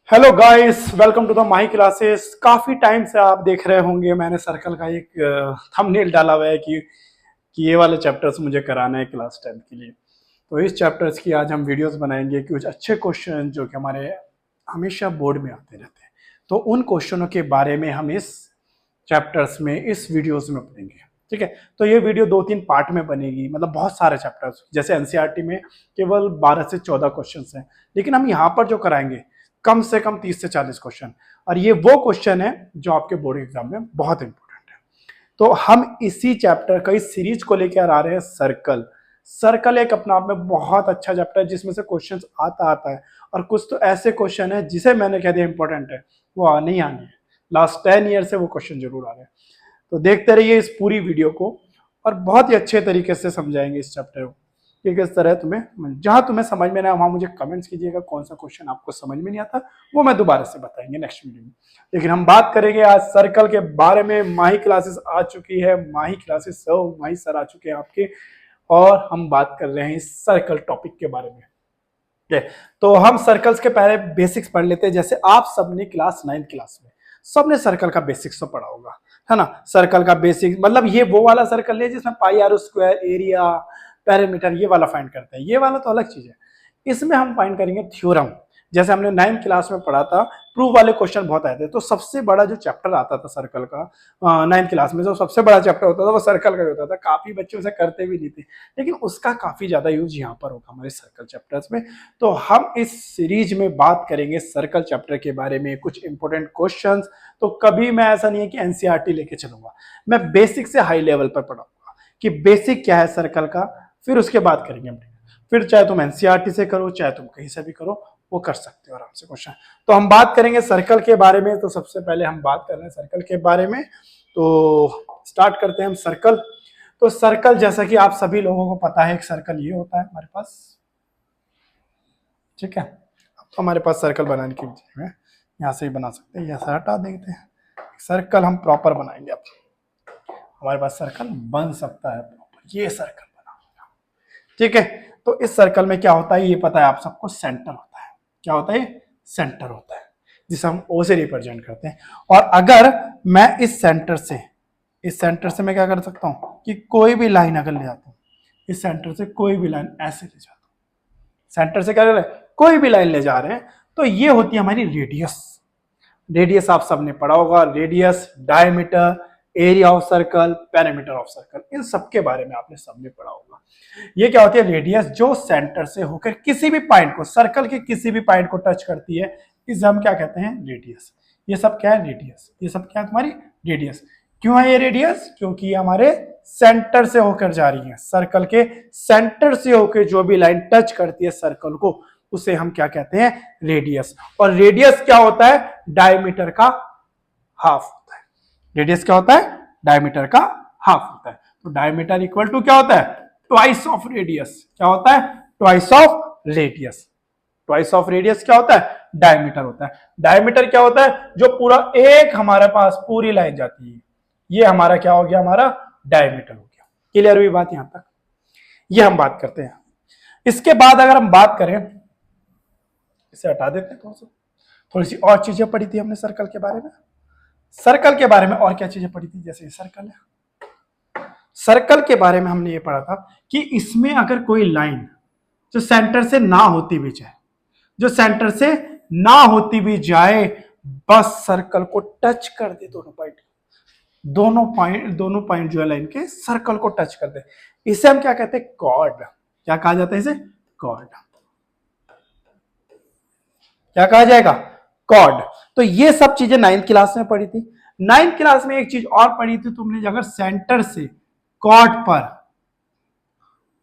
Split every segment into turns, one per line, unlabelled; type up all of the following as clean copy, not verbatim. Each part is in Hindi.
Hello guys, welcome to the Mahi classes. काफी टाइम से आप देख रहे होंगे मैंने सर्कल का एक थंबनेल डाला हुआ है कि ये वाले चैप्टर्स मुझे कराना है क्लास 10 के लिए। तो इस चैप्टर्स की आज हम वीडियोस बनाएंगे, कुछ अच्छे क्वेश्चन जो कि हमारे हमेशा बोर्ड में आते रहते हैं, तो उन क्वेश्चनों के बारे में हम इस चैप्टर्स में इस वीडियोस में पढ़ेंगे। ठीक है, तो ये वीडियो 2-3 पार्ट में बनेगी, मतलब बहुत सारे चैप्टर्स। जैसे एनसीईआरटी में केवल 12 से 14 क्वेश्चन हैं, लेकिन हम यहाँ पर जो कराएंगे कम से कम 30 से 40 क्वेश्चन, और ये वो क्वेश्चन है जो आपके बोर्ड एग्जाम में बहुत इंपॉर्टेंट है। तो हम इसी चैप्टर का इस सीरीज को लेकर आ रहे हैं सर्कल। सर्कल एक अपना आप में बहुत अच्छा चैप्टर है जिसमें से क्वेश्चंस आता है, और कुछ तो ऐसे क्वेश्चन है जिसे मैंने कह दिया इंपॉर्टेंट है, वो आने ही आने हैं। लास्ट 10 ईयर से वो क्वेश्चन जरूर आ रहे हैं। तो देखते रहिए इस पूरी वीडियो को, और बहुत ही अच्छे तरीके से समझाएंगे इस चैप्टर को कि किस तरह तुम्हें जहां तुम्हें समझ में ना वहां मुझे कमेंट्स कीजिएगा कौन सा क्वेश्चन आपको समझ में नहीं आता, वो मैं दोबारा से बताएंगे नेक्स्ट वीडियो में। लेकिन हम बात करेंगे आज सर्कल के बारे में। माही क्लासेस आ चुकी है, माही क्लासेस माही सर आ चुके हैं आपके, और हम बात कर रहे हैं इस सर्कल टॉपिक के बारे में। तो हम सर्कल्स के पहले बेसिक्स पढ़ लेते हैं। जैसे आप सबने क्लास 9th क्लास में सबने सर्कल का बेसिक्स तो पढ़ा होगा, है ना। सर्कल का बेसिक मतलब ये वो वाला सर्कल है जिसमें पाई आर स्क्वायर, एरिया, पैरामीटर ये वाला फाइंड करते हैं। ये वाला तो अलग चीज है। इसमें हम फाइंड करेंगे थ्योरम। जैसे हमने 9th क्लास में पढ़ा था, प्रूफ वाले क्वेश्चन बहुत आए थे। तो सबसे बड़ा जो चैप्टर आता था सर्कल का 9th क्लास में, जो सबसे बड़ा चैप्टर होता था वो सर्कल का होता था। काफी बच्चे उसे करते भी नहीं थे, लेकिन उसका काफी ज्यादा यूज यहाँ पर होगा हमारे सर्कल चैप्टर्स में। तो हम इस सीरीज में बात करेंगे सर्कल चैप्टर के बारे में, कुछ इंपॉर्टेंट क्वेश्चंस। तो कभी मैं ऐसा नहीं है कि एनसीईआरटी लेके चलूंगा, मैं बेसिक से हाई लेवल पर पढ़ाऊंगा कि बेसिक क्या है सर्कल का, फिर उसके बाद करेंगे हम। फिर चाहे तुम एनसीईआरटी से करो, चाहे तुम कहीं से भी करो, वो कर सकते हो आराम से क्वेश्चन। तो हम बात करेंगे सर्कल के बारे में। तो सबसे पहले हम बात कर रहे हैं सर्कल के बारे में, तो स्टार्ट करते हैं हम सर्कल। तो सर्कल जैसा कि आप सभी लोगों को पता है, एक सर्कल ये होता है हमारे पास। ठीक है, अब तो हमारे पास सर्कल बनाने की वजह है, यहाँ से ही बना सकते हैं, यहाँ हटा देते हैं। सर्कल हम प्रॉपर बनाएंगे। अब हमारे पास सर्कल बन सकता है प्रॉपर, ये सर्कल बना होगा। ठीक है, तो इस सर्कल में क्या होता है ये पता है आप सबको, सेंटर होता है। क्या होता है? सेंटर होता है, जिसे हम ओ से रिप्रेजेंट करते हैं। और अगर मैं इस सेंटर से मैं क्या कर सकता हूं कि कोई भी लाइन अगर ले जाता हूं, इस सेंटर से कोई भी लाइन ऐसे ले जाता हूं, सेंटर से क्या कर रहे हैं, कोई भी लाइन ले जा रहे हैं, तो ये होती है हमारी रेडियस। रेडियस आप सबने पढ़ा होगा, radius, diameter, area of circle, parameter of circle, इन सब के बारे में आपने सबने पढ़ा होगा। ये क्या होती है? रेडियस जो सेंटर से होकर किसी भी पॉइंट को, सर्कल के किसी भी पॉइंट को टच करती है, इसे हम क्या कहते हैं? रेडियस। ये सब क्या है? रेडियस। ये सब क्या है? तुम्हारी रेडियस। क्यों है ये रेडियस? क्योंकि ये हमारे सेंटर से होकर जा रही है। सर्कल के सेंटर से होकर जो भी लाइन टच करती है सर्कल को, उसे हम क्या कहते हैं? रेडियस। और रेडियस क्या होता है? डायमीटर का हाफ होता है। रेडियस क्या होता है? डायमीटर का हाफ होता है। तो डायमीटर इक्वल टू क्या होता है? Twice of radius. क्या होता है? Twice of radius. Twice of radius क्या होता है? डायमीटर होता है। डायमीटर क्या होता है? जो पूरा एक हमारे पास पूरी लाइन जाती है, ये हमारा क्या हो गया? हमारा डायमीटर हो गया। क्लियर हुई बात यहां तक? ये हम बात करते हैं। इसके बाद अगर हम बात करें, इसे हटा देते हैं, थोड़ी सी और चीजें पढ़ी थी हमने सर्कल के बारे में। सर्कल के बारे में और क्या चीजें पढ़ी थी? जैसे सर्कल है, सर्कल के बारे में हमने ये पढ़ा था कि इसमें अगर कोई लाइन जो सेंटर से ना होती भी जाए, जो सेंटर से ना होती भी जाए, बस सर्कल को टच कर दे, दोनों पॉइंट जो है लाइन के सर्कल को टच कर दे, इसे हम क्या कहते हैं? कॉर्ड। क्या कहा जाता है इसे? कॉर्ड। क्या कहा जाएगा? कॉर्ड। तो ये सब चीजें 9th क्लास में पढ़ी थी। 9th क्लास में एक चीज और पढ़ी थी तुमने, अगर सेंटर से कॉर्ड पर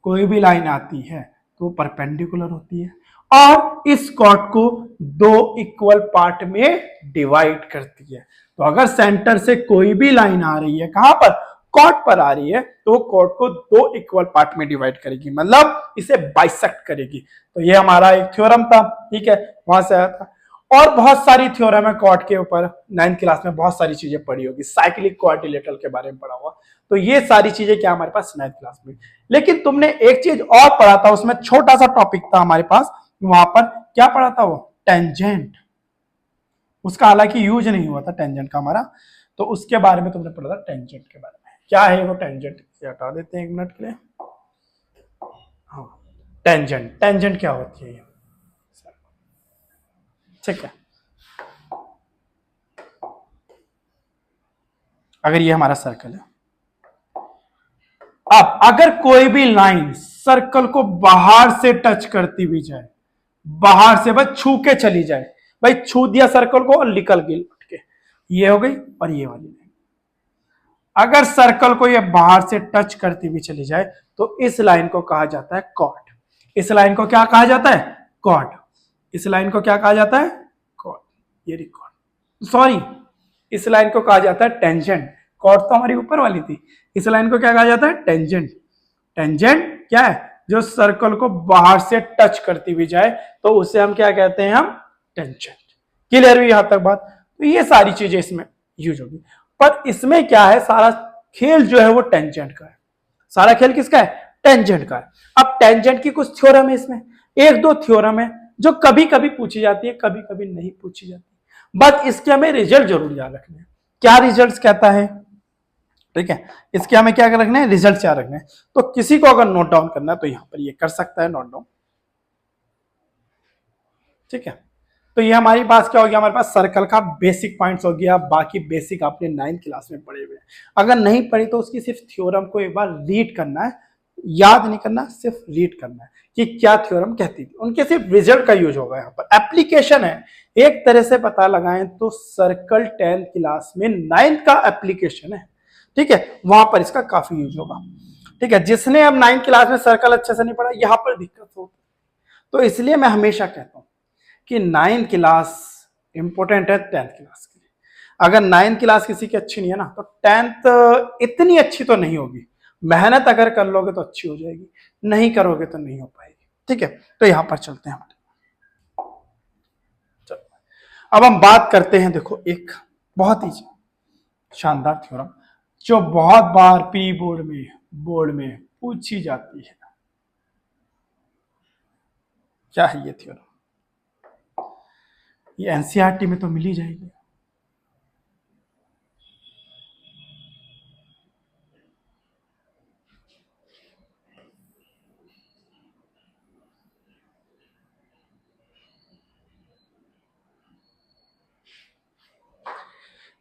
कोई भी लाइन आती है तो परपेंडिकुलर होती है, और इस कॉर्ड को दो इक्वल पार्ट में डिवाइड करती है। तो अगर सेंटर से कोई भी लाइन आ रही है, कहां पर? कॉर्ड पर आ रही है, तो कॉर्ड को दो इक्वल पार्ट में डिवाइड करेगी, मतलब इसे बाइसेक्ट करेगी। तो ये हमारा एक थ्योरम था। ठीक है, वहां से आया था। और बहुत सारी थ्योरम है कॉर्ड के ऊपर। 9th क्लास में बहुत सारी चीजें पढ़ी होगी, साइक्लिक क्वाड्रिलेटरल के बारे में पढ़ा हुआ। तो ये सारी चीजें क्या हमारे पास 9th क्लास में। लेकिन तुमने एक चीज और पढ़ा था, उसमें छोटा सा टॉपिक था हमारे पास, वहां पर क्या पढ़ा था? वो टेंजेंट। उसका हालांकि यूज नहीं हुआ था टेंजेंट का हमारा, तो उसके बारे में तुमने पढ़ा था टेंजेंट के बारे में। क्या है वो टेंजेंट, हटा देते हैं 1 मिनट के लिए। हाँ, टेंजेंट, टेंजेंट क्या होती है ये, ठीक है। अगर ये हमारा सर्कल है, अब अगर कोई भी लाइन सर्कल को बाहर से टच करती हुई जाए, बाहर से बस छू के चली जाए, भाई छू दिया सर्कल को और निकल गई उठ के, ये हो गई, और ये वाली लाइन अगर सर्कल को ये बाहर से टच करती हुई चली जाए तो इस लाइन को कहा जाता है कॉर्ड। इस लाइन को क्या कहा जाता है, कॉर्ड। इस लाइन को क्या कहा जाता है, कॉर्ड। ये रिकॉर्ड, सॉरी, इस लाइन को कहा जाता है टेंजेंट। कॉर्ड तो हमारी ऊपर वाली थी, इस लाइन को क्या कहा जाता है, टेंजेंट। टेंजेंट क्या है, जो सर्कल को बाहर से टच करती हुई जाए तो उसे हम क्या कहते हैं, हम टेंजेंट। क्लियर हुई यहां तक बात। तो ये सारी चीजें इसमें यूज होगी, पर इसमें क्या है, सारा खेल जो है वो टेंजेंट का है। सारा खेल किसका है, टेंजेंट का है। अब टेंजेंट की कुछ थ्योरम है इसमें, 1-2 थ्योरम है जो कभी कभी पूछी जाती है, कभी कभी नहीं पूछी जाती, बट इसके हमें रिजल्ट जरूर याद रखने हैं। क्या रिजल्ट कहता है, ठीक है, इसके हमें क्या रखना है, रिजल्ट क्या रखना है। तो किसी को अगर नोट डाउन करना है तो यहां पर ये कर सकता है नोट डाउन, ठीक है। तो ये हमारे पास क्या हो गया, हमारे पास सर्कल का बेसिक पॉइंट्स हो गया। बाकी बेसिक आपने 9th क्लास में पढ़े हुए हैं, अगर नहीं पढ़ी तो उसकी सिर्फ थ्योरम को एक बार रीड करना है, याद नहीं करना, सिर्फ रीड करना है कि क्या थ्योरम कहती थी। उनके सिर्फ रिजल्ट का यूज होगा, यहाँ पर एप्लीकेशन है। एक तरह से पता लगाएं तो सर्कल 10th क्लास में 9th का एप्लीकेशन है, ठीक है, वहां पर इसका काफी यूज होगा, ठीक है। जिसने अब 9th क्लास में सर्कल अच्छे से नहीं पढ़ा, यहां पर दिक्कत होती, तो इसलिए मैं हमेशा कहता हूं कि 9th क्लास इंपॉर्टेंट है 10th क्लास के लिए। अगर 9th क्लास किसी की अच्छी नहीं है ना, तो 10th इतनी अच्छी तो नहीं होगी। मेहनत अगर कर लोगे तो अच्छी हो जाएगी, नहीं करोगे तो नहीं हो पाएगी, ठीक है। तो यहां पर चलते हैं, अब हम बात करते हैं, देखो एक बहुत ही शानदार थ्योरम जो बहुत बार प्री बोर्ड में पूछी जाती है। क्या है ये थ्योरम, ये एनसीईआरटी में तो मिल ही जाएगी।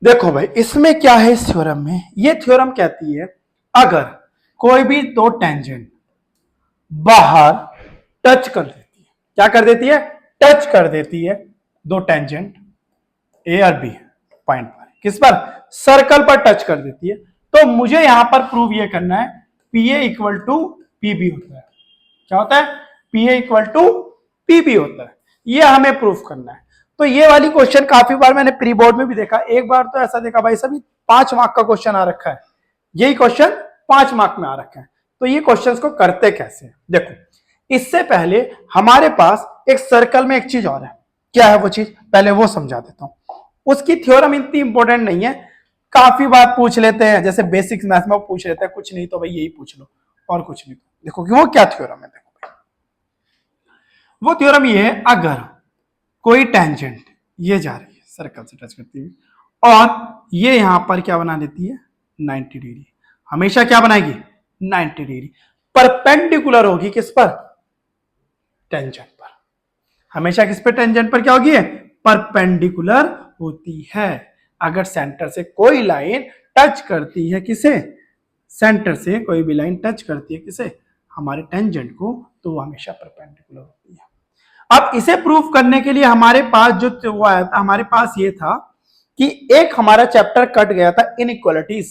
देखो भाई, इसमें क्या है, इस थ्योरम में ये थ्योरम कहती है अगर कोई भी 2 टेंजेंट बाहर टच कर देती है, क्या कर देती है, टच कर देती है 2 टेंजेंट ए और बी पॉइंट पर, किस पर, सर्कल पर टच कर देती है, तो मुझे यहां पर प्रूव ये करना है P A equal to P B होता है। क्या होता है, P A equal to P B होता है, ये हमें प्रूफ करना है। तो ये वाली क्वेश्चन काफी बार मैंने प्री बोर्ड में भी देखा, एक बार तो ऐसा देखा भाई सभी 5 मार्क का क्वेश्चन आ रखा है, यही क्वेश्चन 5 मार्क में आ रखा है। तो ये क्वेश्चंस को करते कैसे, देखो इससे पहले हमारे पास एक सर्कल में एक चीज और है, क्या है वो चीज, पहले वो समझा देता हूं। उसकी थ्योरम इतनी इंपॉर्टेंट नहीं है, काफी बार पूछ लेते हैं, जैसे बेसिक्स मैथ में पूछ लेते हैं, कुछ नहीं तो भाई यही पूछ लो और कुछ नहीं। देखो कि वो क्या थ्योरम है, देखो वो थ्योरम ये है, अगर कोई टेंजेंट ये जा रही है सर्कल से टच करती हुई और ये यहां पर क्या बना देती है 90 डिग्री, हमेशा क्या बनाएगी 90 डिग्री, परपेंडिकुलर होगी किस पर, टेंजेंट पर। हमेशा किस पे, टेंजेंट पर क्या होगी, परपेंडिकुलर होती है। अगर सेंटर से कोई लाइन टच करती है किसे, सेंटर से कोई भी लाइन टच करती है किसे, हमारे टेंजेंट को, तो वो हमेशा परपेंडिकुलर होती है। अब इसे प्रूफ करने के लिए हमारे पास जो वो आया था, हमारे पास ये था कि एक हमारा चैप्टर कट गया था इनइक्वालिटीज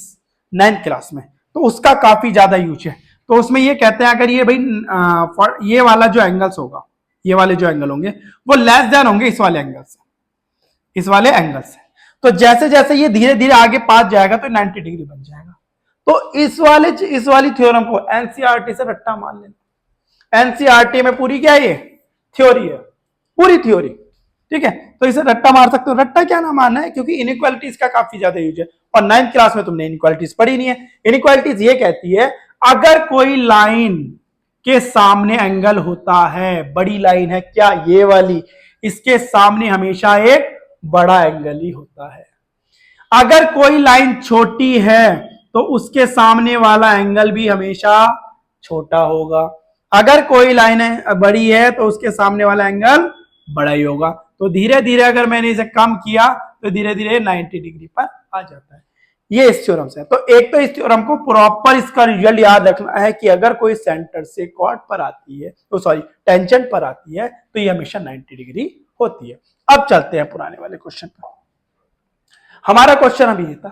9th क्लास में, तो उसका काफी ज्यादा यूज है। तो उसमें ये कहते हैं अगर ये भाई ये वाला जो एंगल्स होगा, ये वाले जो एंगल होंगे वो लेस देन होंगे इस वाले एंगल से, इस वाले एंगल से, तो जैसे जैसे ये धीरे धीरे आगे पास जाएगा तो 90 डिग्री बन जाएगा। तो इस वाली थ्योरम को एनसीईआरटी से रट्टा मान लेना। एनसीईआरटी में पूरी क्या है, ये थ्योरी है, पूरी थ्योरी, ठीक है। तो इसे रट्टा मार सकते हो, रट्टा क्या ना मानना है, क्योंकि इनइक्वालिटीज का काफी ज्यादा यूज है और 9th क्लास में तुमने इनइक्वालिटीज पढ़ी नहीं है। इनइक्वालिटीज ये कहती है अगर कोई लाइन के सामने एंगल होता है, बड़ी लाइन है क्या, ये वाली, इसके सामने हमेशा एक बड़ा एंगल ही होता है। अगर कोई लाइन छोटी है तो उसके सामने वाला एंगल भी हमेशा छोटा होगा। अगर कोई लाइन बड़ी है तो उसके सामने वाला एंगल बड़ा ही होगा। तो धीरे धीरे अगर मैंने इसे कम किया तो धीरे धीरे 90 डिग्री पर आ जाता है। ये इस थ्योरम से है। तो एक तो इस थ्योरम को प्रॉपर इसका रिजल्ट याद रखना है कि अगर कोई सेंटर से कॉर्ड पर आती है तो सॉरी टेंजेंट पर आती है तो ये हमेशा 90 डिग्री होती है। अब चलते हैं पुराने वाले क्वेश्चन पर। हमारा क्वेश्चन अभी ये था,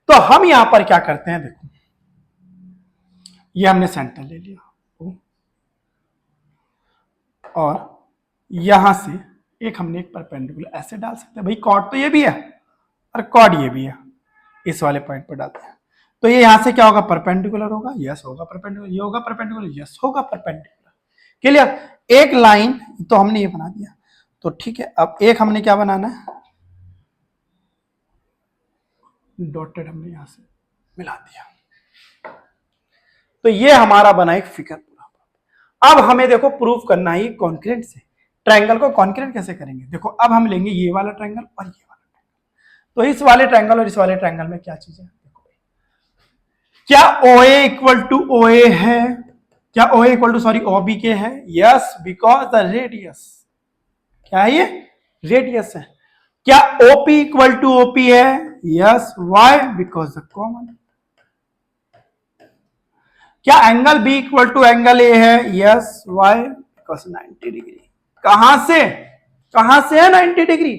तो हम यहां पर क्या करते हैं, देखो ये हमने सेंटर ले लिया और यहां से एक हमने एक परपेंडिकुलर ऐसे डाल सकते हैं। भाई कॉर्ड तो ये भी है और कॉर्ड ये भी है, इस वाले पॉइंट पर डालते हैं तो ये यहां से क्या होगा, परपेंडिकुलर होगा, यस होगा परपेंडिकुलर, ये होगा परपेंडिकुलर, यस होगा परपेंडिकुलर। क्लियर। एक लाइन तो हमने ये बना दिया, तो ठीक है। अब एक हमने क्या बनाना है, डॉटेड हमने यहां से मिला दिया, तो ये हमारा बना एक फिगर पूरा। अब हमें देखो प्रूफ करना है कॉन्क्रीट से। ट्रायंगल को कॉन्क्रीट कैसे करेंगे, देखो अब हम लेंगे ये वाला ट्रायंगल और ये वाला ट्रायंगल। तो इस वाले ट्रायंगल और इस वाले ट्रायंगल में क्या चीज है, देखो क्या OA इक्वल टू OA है, क्या OA equal to sorry OB के है, यस, बिकॉज द रेडियस क्या है, ये रेडियस है। क्या OP इक्वल टू OP है, yes, why, because the common. क्या angle B equal to angle A है, यस, वाई, बिकॉज 90 डिग्री। कहां से है 90 डिग्री,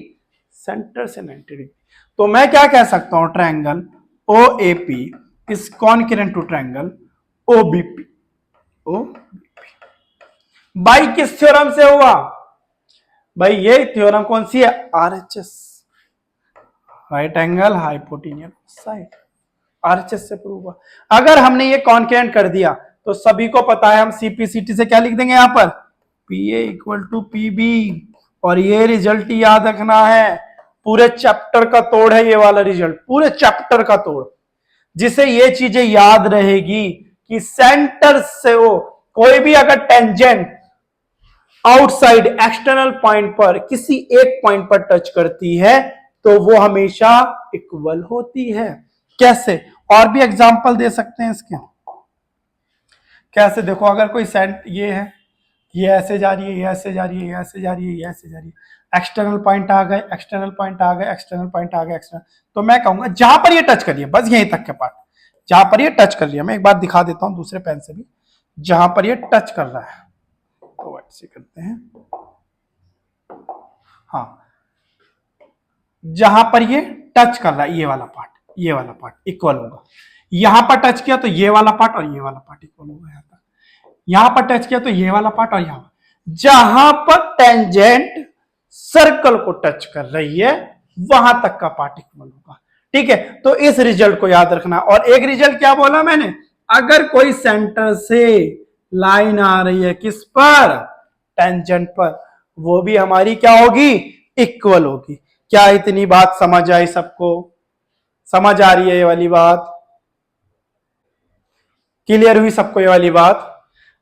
सेंटर से 90 डिग्री। तो मैं क्या कह सकता हूं, triangle OAP is concurrent to triangle OBP। By किस थ्योरम से हुआ, भाई ये थ्योरम कौन सी है, RHS, right angle hypotenuse side, RHS से प्रूव हुआ। अगर हमने ये कॉन्करेंट कर दिया तो सभी को पता है हम CPCT से क्या लिख देंगे यहां पर, PA इक्वल टू PB। और ये रिजल्ट याद रखना है, पूरे चैप्टर का तोड़ है ये वाला रिजल्ट, पूरे चैप्टर का तोड़, जिसे ये चीजें याद रहेगी कि सेंटर से वो कोई भी अगर टेंजेंट आउटसाइड एक्सटर्नल पॉइंट पर किसी एक पॉइंट पर टच करती है तो वो हमेशा इक्वल होती है। कैसे, और भी एग्जांपल दे सकते हैं इसके, कैसे, देखो अगर कोई सेंट ये है, ये ऐसे जा रही है, ये ऐसे जा रही है, ये ऐसे जा रही है, ये ऐसे जा रही है, एक्सटर्नल पॉइंट आ गए, एक्सटर्नल पॉइंट आ गए, एक्सटर्नल पॉइंट आ गए, एक्सटर्नल, तो मैं कहूंगा जहां पर ये टच करिए, बस यहीं तक के पार्ट, जहां पर ये टच कर लिया, मैं एक बार दिखा देता हूं दूसरे पेन से भी, जहां पर ये टच कर रहा है तो ऐसे करते हैं, हाँ, जहां पर ये टच कर रहा है ये वाला पार्ट इक्वल होगा, यहां पर टच किया तो ये वाला पार्ट और ये वाला पार्ट इक्वल होगा, यहां तक, यहां पर टच किया तो ये वाला पार्ट और यहां, जहां पर टेंजेंट सर्कल को टच कर रही है वहां तक का पार्ट इक्वल होगा। ठीक है, तो इस रिजल्ट को याद रखना। और एक रिजल्ट क्या बोला मैंने, अगर कोई सेंटर से लाइन आ रही है किस पर, टेंजेंट पर, वो भी हमारी क्या होगी, इक्वल होगी। क्या इतनी बात समझ आई सबको, समझ आ रही है ये वाली बात, क्लियर हुई सबको ये वाली बात।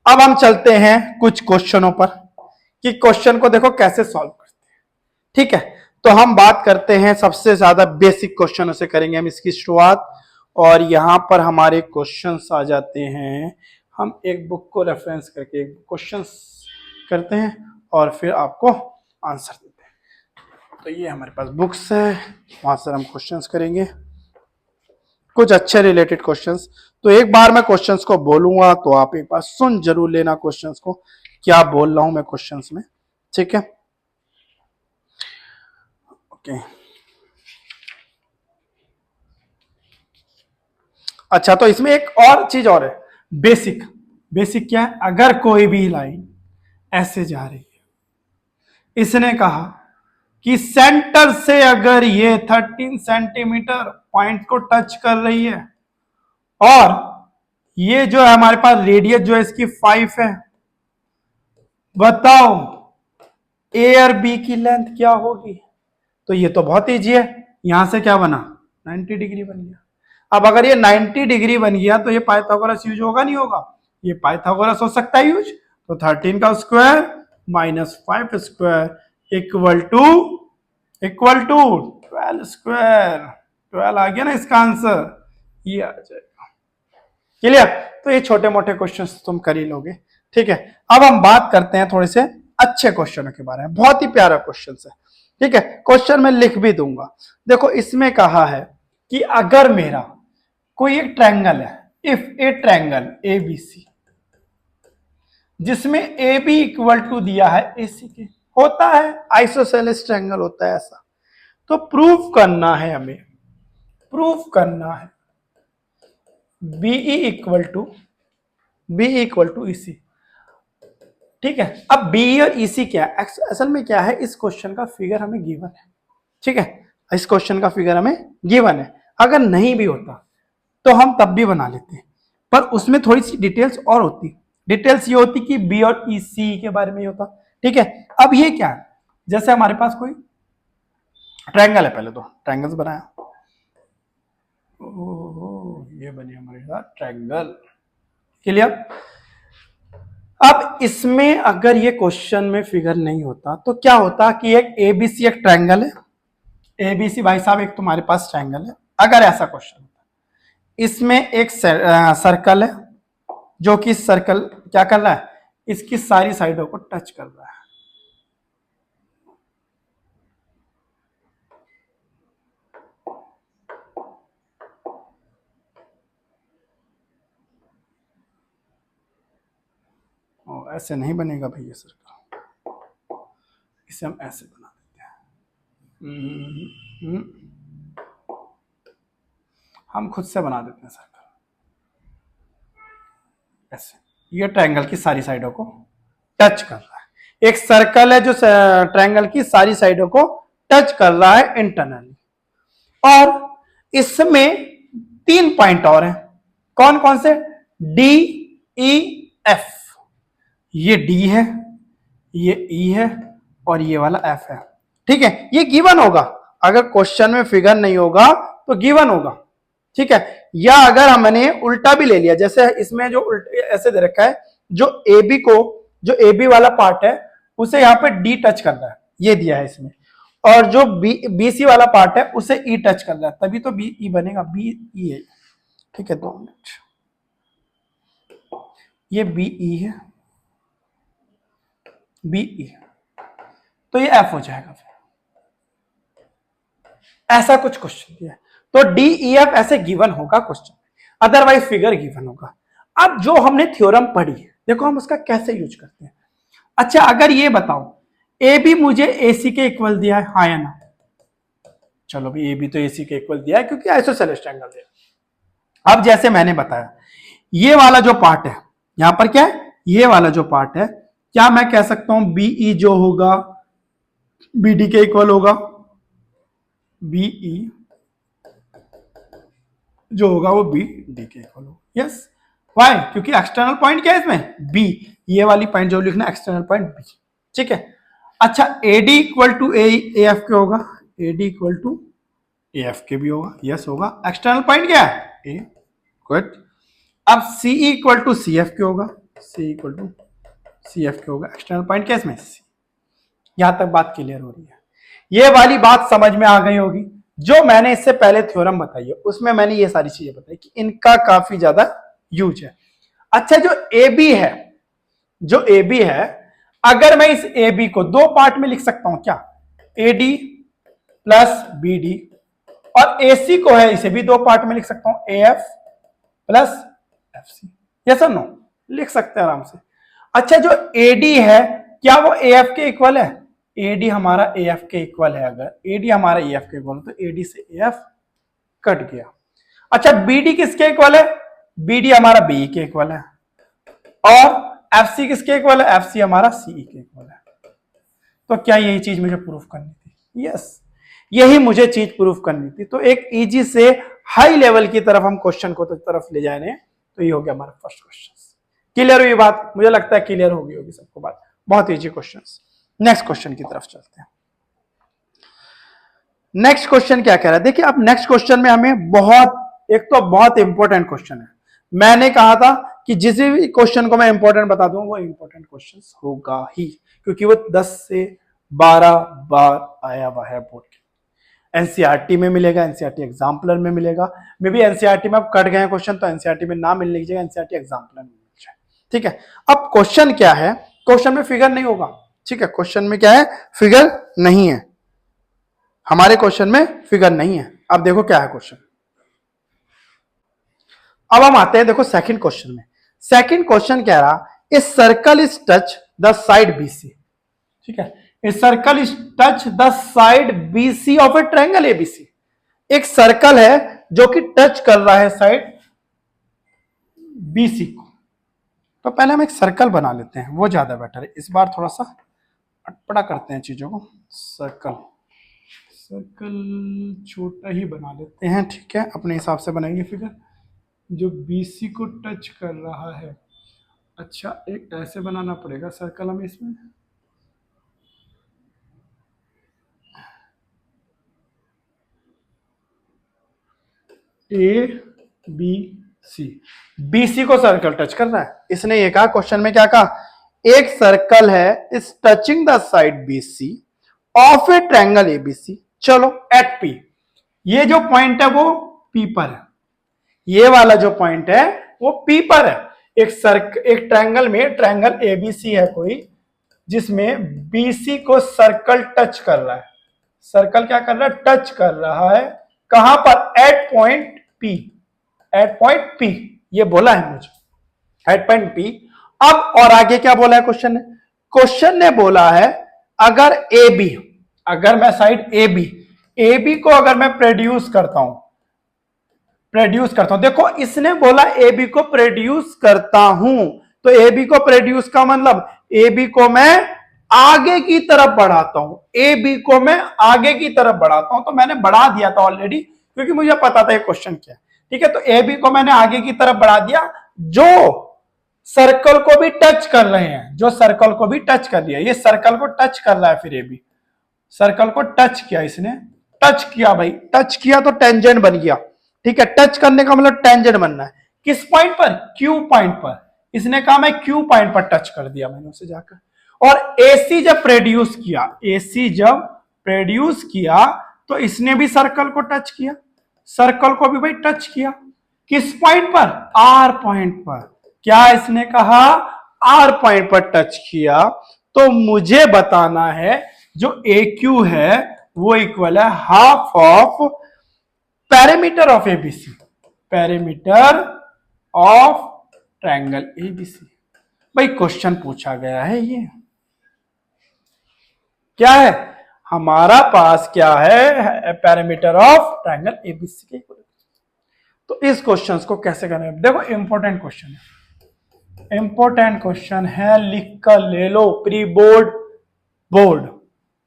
अब हम चलते हैं कुछ क्वेश्चनों पर कि क्वेश्चन को देखो कैसे सॉल्व करते हैं। ठीक है, तो हम बात करते हैं सबसे ज्यादा बेसिक क्वेश्चनों से करेंगे हम इसकी शुरुआत, और यहां पर हमारे क्वेश्चंस आ जाते हैं, हम एक बुक को रेफरेंस करके एक क्वेश्चंस करते हैं और फिर आपको आंसर देते हैं। तो ये हमारे पास बुक्स है, वहां से हम क्वेश्चंस करेंगे कुछ अच्छे रिलेटेड क्वेश्चंस। तो एक बार मैं क्वेश्चंस को बोलूंगा तो आप एक बार सुन जरूर लेना क्वेश्चंस को, क्या बोल रहा हूं मैं क्वेश्चंस में। ठीक है, ओके। अच्छा, तो इसमें एक और चीज और है, बेसिक क्या है, अगर कोई भी लाइन ऐसे जा रही है, इसने कहा कि सेंटर से अगर ये 13 सेंटीमीटर पॉइंट को टच कर रही है और ये जो है हमारे पास रेडियस जो है इसकी 5 है, बताओ ए और बी की लेंथ क्या होगी। तो ये तो बहुत ईजी है, यहां से क्या बना, 90 डिग्री बन गया। अब अगर ये 90 डिग्री बन गया तो ये पाइथागोरस यूज होगा नहीं होगा, ये पाइथागोरस हो सकता है यूज। तो 13 का square minus 5 square equal to equal to 12 square, 12 आ गया ना इसका आंसर, ये आ जाएगा। क्लियर? तो ये छोटे मोटे क्वेश्चन तुम कर ही लोगे। ठीक है, अब हम बात करते हैं थोड़े से अच्छे क्वेश्चनों के बारे में। बहुत ही प्यारा क्वेश्चन है। ठीक है, क्वेश्चन में लिख भी दूंगा। देखो इसमें कहा है कि अगर मेरा कोई एक ट्रायंगल है, if a triangle A B C जिसमें ए बी इक्वल टू दिया है ए सी के, होता है आइसोसेलेस ट्रायंगल होता है ऐसा, तो प्रूफ करना है हमें, प्रूफ करना है बीई इक्वल टू ईसी। ठीक है, अब बीई और ईसी क्या है, असल में क्या है, इस क्वेश्चन का फिगर हमें गिवन है। ठीक है, इस क्वेश्चन का फिगर हमें गिवन है। अगर नहीं भी होता तो हम तब भी बना लेते हैं, पर उसमें थोड़ी सी डिटेल्स और होती। डिटेल्स ये होती कि बी और ई सी के बारे में ही होता। ठीक है, अब ये क्या है, जैसे हमारे पास कोई ट्रायंगल है, पहले तो ट्रायंगल्स बनाया, ये बने हमारे साथ ट्रायंगल। क्लियर? अब इसमें अगर ये क्वेश्चन में फिगर नहीं होता तो क्या होता कि एक एबीसी एक ट्रायंगल है, एबीसी भाई साहब एक तुम्हारे पास ट्रायंगल है। अगर ऐसा क्वेश्चन होता, इसमें एक सर्कल है जो कि सर्कल क्या कर रहा है, इसकी सारी साइडों को टच कर रहा है। ऐसे नहीं बनेगा भैया सर्कल, इसे हम ऐसे बना देते हैं। हम खुद से बना देते हैं सर्कल ऐसे, ये ट्रायंगल की सारी साइडों को टच कर रहा है। एक सर्कल है जो ट्रायंगल की सारी साइडों को टच कर रहा है इंटरनली, और इसमें 3 पॉइंट और हैं। कौन कौन से? डी ई एफ, ये डी है, ये ई है, और ये वाला एफ है। ठीक है, ये गिवन होगा, अगर क्वेश्चन में फिगर नहीं होगा तो गिवन होगा। ठीक है, या अगर हमने उल्टा भी ले लिया, जैसे इसमें जो ऐसे दे रखा है, जो ए बी वाला पार्ट है उसे यहाँ पे डी टच कर रहा है, ये दिया है इसमें, और जो बी सी वाला पार्ट है उसे ई टच कर रहा है, तभी तो बी ई बनेगा, बी ई है। ठीक है, 2 मिनट, ये बी ई है, बी ई, तो ये एफ हो जाएगा। फिर ऐसा कुछ क्वेश्चन दिया है तो डी ई एफ ऐसे गिवन होगा क्वेश्चन, अदरवाइज फिगर गिवन होगा। अब जो हमने थ्योरम पढ़ी है, देखो हम उसका कैसे यूज करते हैं। अच्छा, अगर ये बताओ ए बी मुझे ए सी के इक्वल दिया है, हाँ या ना? चलो भाई, ए बी तो ए सी के इक्वल दिया है क्योंकि आइसोसेलेस ट्रायंगल दिया। अब जैसे मैंने बताया, ये वाला जो पार्ट है, यहां पर क्या है, ये वाला जो पार्ट है, क्या मैं कह सकता हूं बीई जो होगा बी डी के इक्वल होगा, बीई जो होगा वो बी डी के इक्वल होगा। Yes, why? क्योंकि एक्सटर्नल पॉइंट क्या है इसमें, बी, ये वाली पॉइंट जो लिखना एक्सटर्नल पॉइंट बी। ठीक है, अच्छा, A D equal to A F के होगा, A D equal to A F के भी होगा, यस होगा। एक्सटर्नल पॉइंट क्या है, ए, गुड। अब सी इक्वल टू सी एफ के होगा, सी इक्वल टू सी एफ के होगा, एक्सटर्नल पॉइंट क्या है इसमें, सी। यहां तक बात क्लियर हो रही है, ये वाली बात समझ में आ गई होगी। जो मैंने इससे पहले थ्योरम बताई है उसमें मैंने ये सारी चीजें बताई कि इनका काफी ज्यादा यूज है। अच्छा, जो ए बी है, जो ए बी है, अगर मैं इस ए बी को 2 पार्ट में लिख सकता हूं क्या, A D plus B D, और ए सी को है इसे भी 2 पार्ट में लिख सकता हूं, A F plus F C. Yes or no? लिख सकते हैं आराम से। अच्छा, जो ए डी है क्या वो ए एफ के इक्वल है? एडी हमारा ए एफ के इक्वल है, अगर एडी हमारा ए एफ के इक्वल तो एडी से ए एफ कट गया। अच्छा, बीडी किसके इक्वल है? बीडी हमारा बी के इक्वल है, और एफ सी किसके इक्वल है? एफ सी हमारा सी के इक्वल है। तो क्या यही चीज मुझे प्रूफ करनी थी? यस, यही मुझे चीज प्रूफ करनी थी। तो एक इजी से हाई लेवल की तरफ हम क्वेश्चन को तरफ ले जा रहे हैं, तो ये हो गया हमारा फर्स्ट क्वेश्चन। क्लियर हुई बात? मुझे लगता है क्लियर होगी सबको बात। बहुत इजी क्वेश्चन। नेक्स्ट क्वेश्चन की तरफ चलते हैं। नेक्स्ट क्वेश्चन क्या कह रहा है, देखिए अब नेक्स्ट क्वेश्चन में हमें एक तो बहुत इंपॉर्टेंट क्वेश्चन है। मैंने कहा था कि जिस भी क्वेश्चन को मैं इंपॉर्टेंट बता दूं वो इंपॉर्टेंट क्वेश्चन होगा ही, क्योंकि वो 10 से 12 बार आया हुआ है बोर्ड के एनसीईआरटी में मिलेगा, एनसीईआरटी एग्जाम्पलर में मिलेगा, मे बी एनसीईआरटी में अब कट गए हैं क्वेश्चन तो एनसीईआरटी में ना मिलने की जगह एनसीईआरटी एग्जाम्पलर में मिल जाए। ठीक है, अब क्वेश्चन क्या है, क्वेश्चन में फिगर नहीं होगा। ठीक है, क्वेश्चन में क्या है, फिगर नहीं है, हमारे क्वेश्चन में फिगर नहीं है। अब देखो क्या है क्वेश्चन। अब हम आते हैं देखो सेकंड क्वेश्चन में। सेकंड क्वेश्चन कह रहा a circle is touch the side BC. ठीक है, a circle is touch the side BC of A triangle ABC. एक सर्कल है जो कि टच कर रहा है साइड बीसी को। तो पहले हम एक सर्कल बना लेते हैं, वो ज्यादा बेटर है। इस बार थोड़ा सा अटपटा करते हैं चीजों को। सर्कल छोटा ही बना लेते हैं। ठीक है, अपने हिसाब से बनाएंगे फिगर जो बीसी को टच कर रहा है। अच्छा, एक ऐसे बनाना पड़ेगा सर्कल हमें इसमें। ए बी सी, बीसी को सर्कल टच कर रहा है। इसने ये कहा क्वेश्चन में, क्या कहा, एक सर्कल है is touching the side BC of A triangle ABC. चलो एट पी, ये जो पॉइंट है वो पी पर है, ये वाला जो पॉइंट है वो पी पर है। एक ट्रायंगल में, ट्रायंगल एबीसी है कोई, जिसमें बीसी को सर्कल टच कर रहा है। सर्कल क्या कर रहा है, टच कर रहा है। कहां पर, at point P, at point P, ये बोला है मुझे, एट पॉइंट पी। अब और आगे क्या बोला है क्वेश्चन ने, क्वेश्चन ने बोला है अगर ए बी, अगर मैं साइड ए बी को अगर मैं प्रोड्यूस करता हूं, देखो इसने बोला ए बी को प्रोड्यूस करता हूं, तो ए बी को प्रोड्यूस का मतलब ए बी को मैं आगे की तरफ बढ़ाता हूं, ए बी को मैं आगे की तरफ बढ़ाता हूं। तो मैंने बढ़ा दिया था ऑलरेडी, क्योंकि मुझे पता था ये क्वेश्चन क्या है। ठीक है, तो ए बी को मैंने आगे की तरफ बढ़ा दिया, जो सर्कल को भी टच कर रहे हैं, जो सर्कल को भी टच कर दिया, ये सर्कल को टच कर रहा है। फिर ए बी सर्कल को टच किया, इसने टच किया भाई, टच किया तो टेंजेंट बन गया। ठीक है, टच करने का मतलब टेंजेंट बनना है। किस पॉइंट पर, क्यू पॉइंट पर। इसने कहा मैं क्यू पॉइंट पर टच कर दिया मैंने उसे जाकर। और एसी जब प्रोड्यूस किया, एसी जब प्रोड्यूस किया तो इसने भी सर्कल को टच किया, सर्कल को भी भाई टच किया। किस पॉइंट पर, आर पॉइंट पर। क्या इसने कहा, आर पॉइंट पर टच किया। तो मुझे बताना है जो ए क्यू है वो इक्वल है half of parameter of ABC, parameter of triangle ABC. भाई क्वेश्चन पूछा गया है, ये क्या है हमारा पास, क्या है, पैरामीटर ऑफ ट्रायंगल एबीसी के। तो इस क्वेश्चन को कैसे करें, देखो इंपॉर्टेंट क्वेश्चन है, इंपॉर्टेंट क्वेश्चन है, लिख कर ले लो। प्री बोर्ड, बोर्ड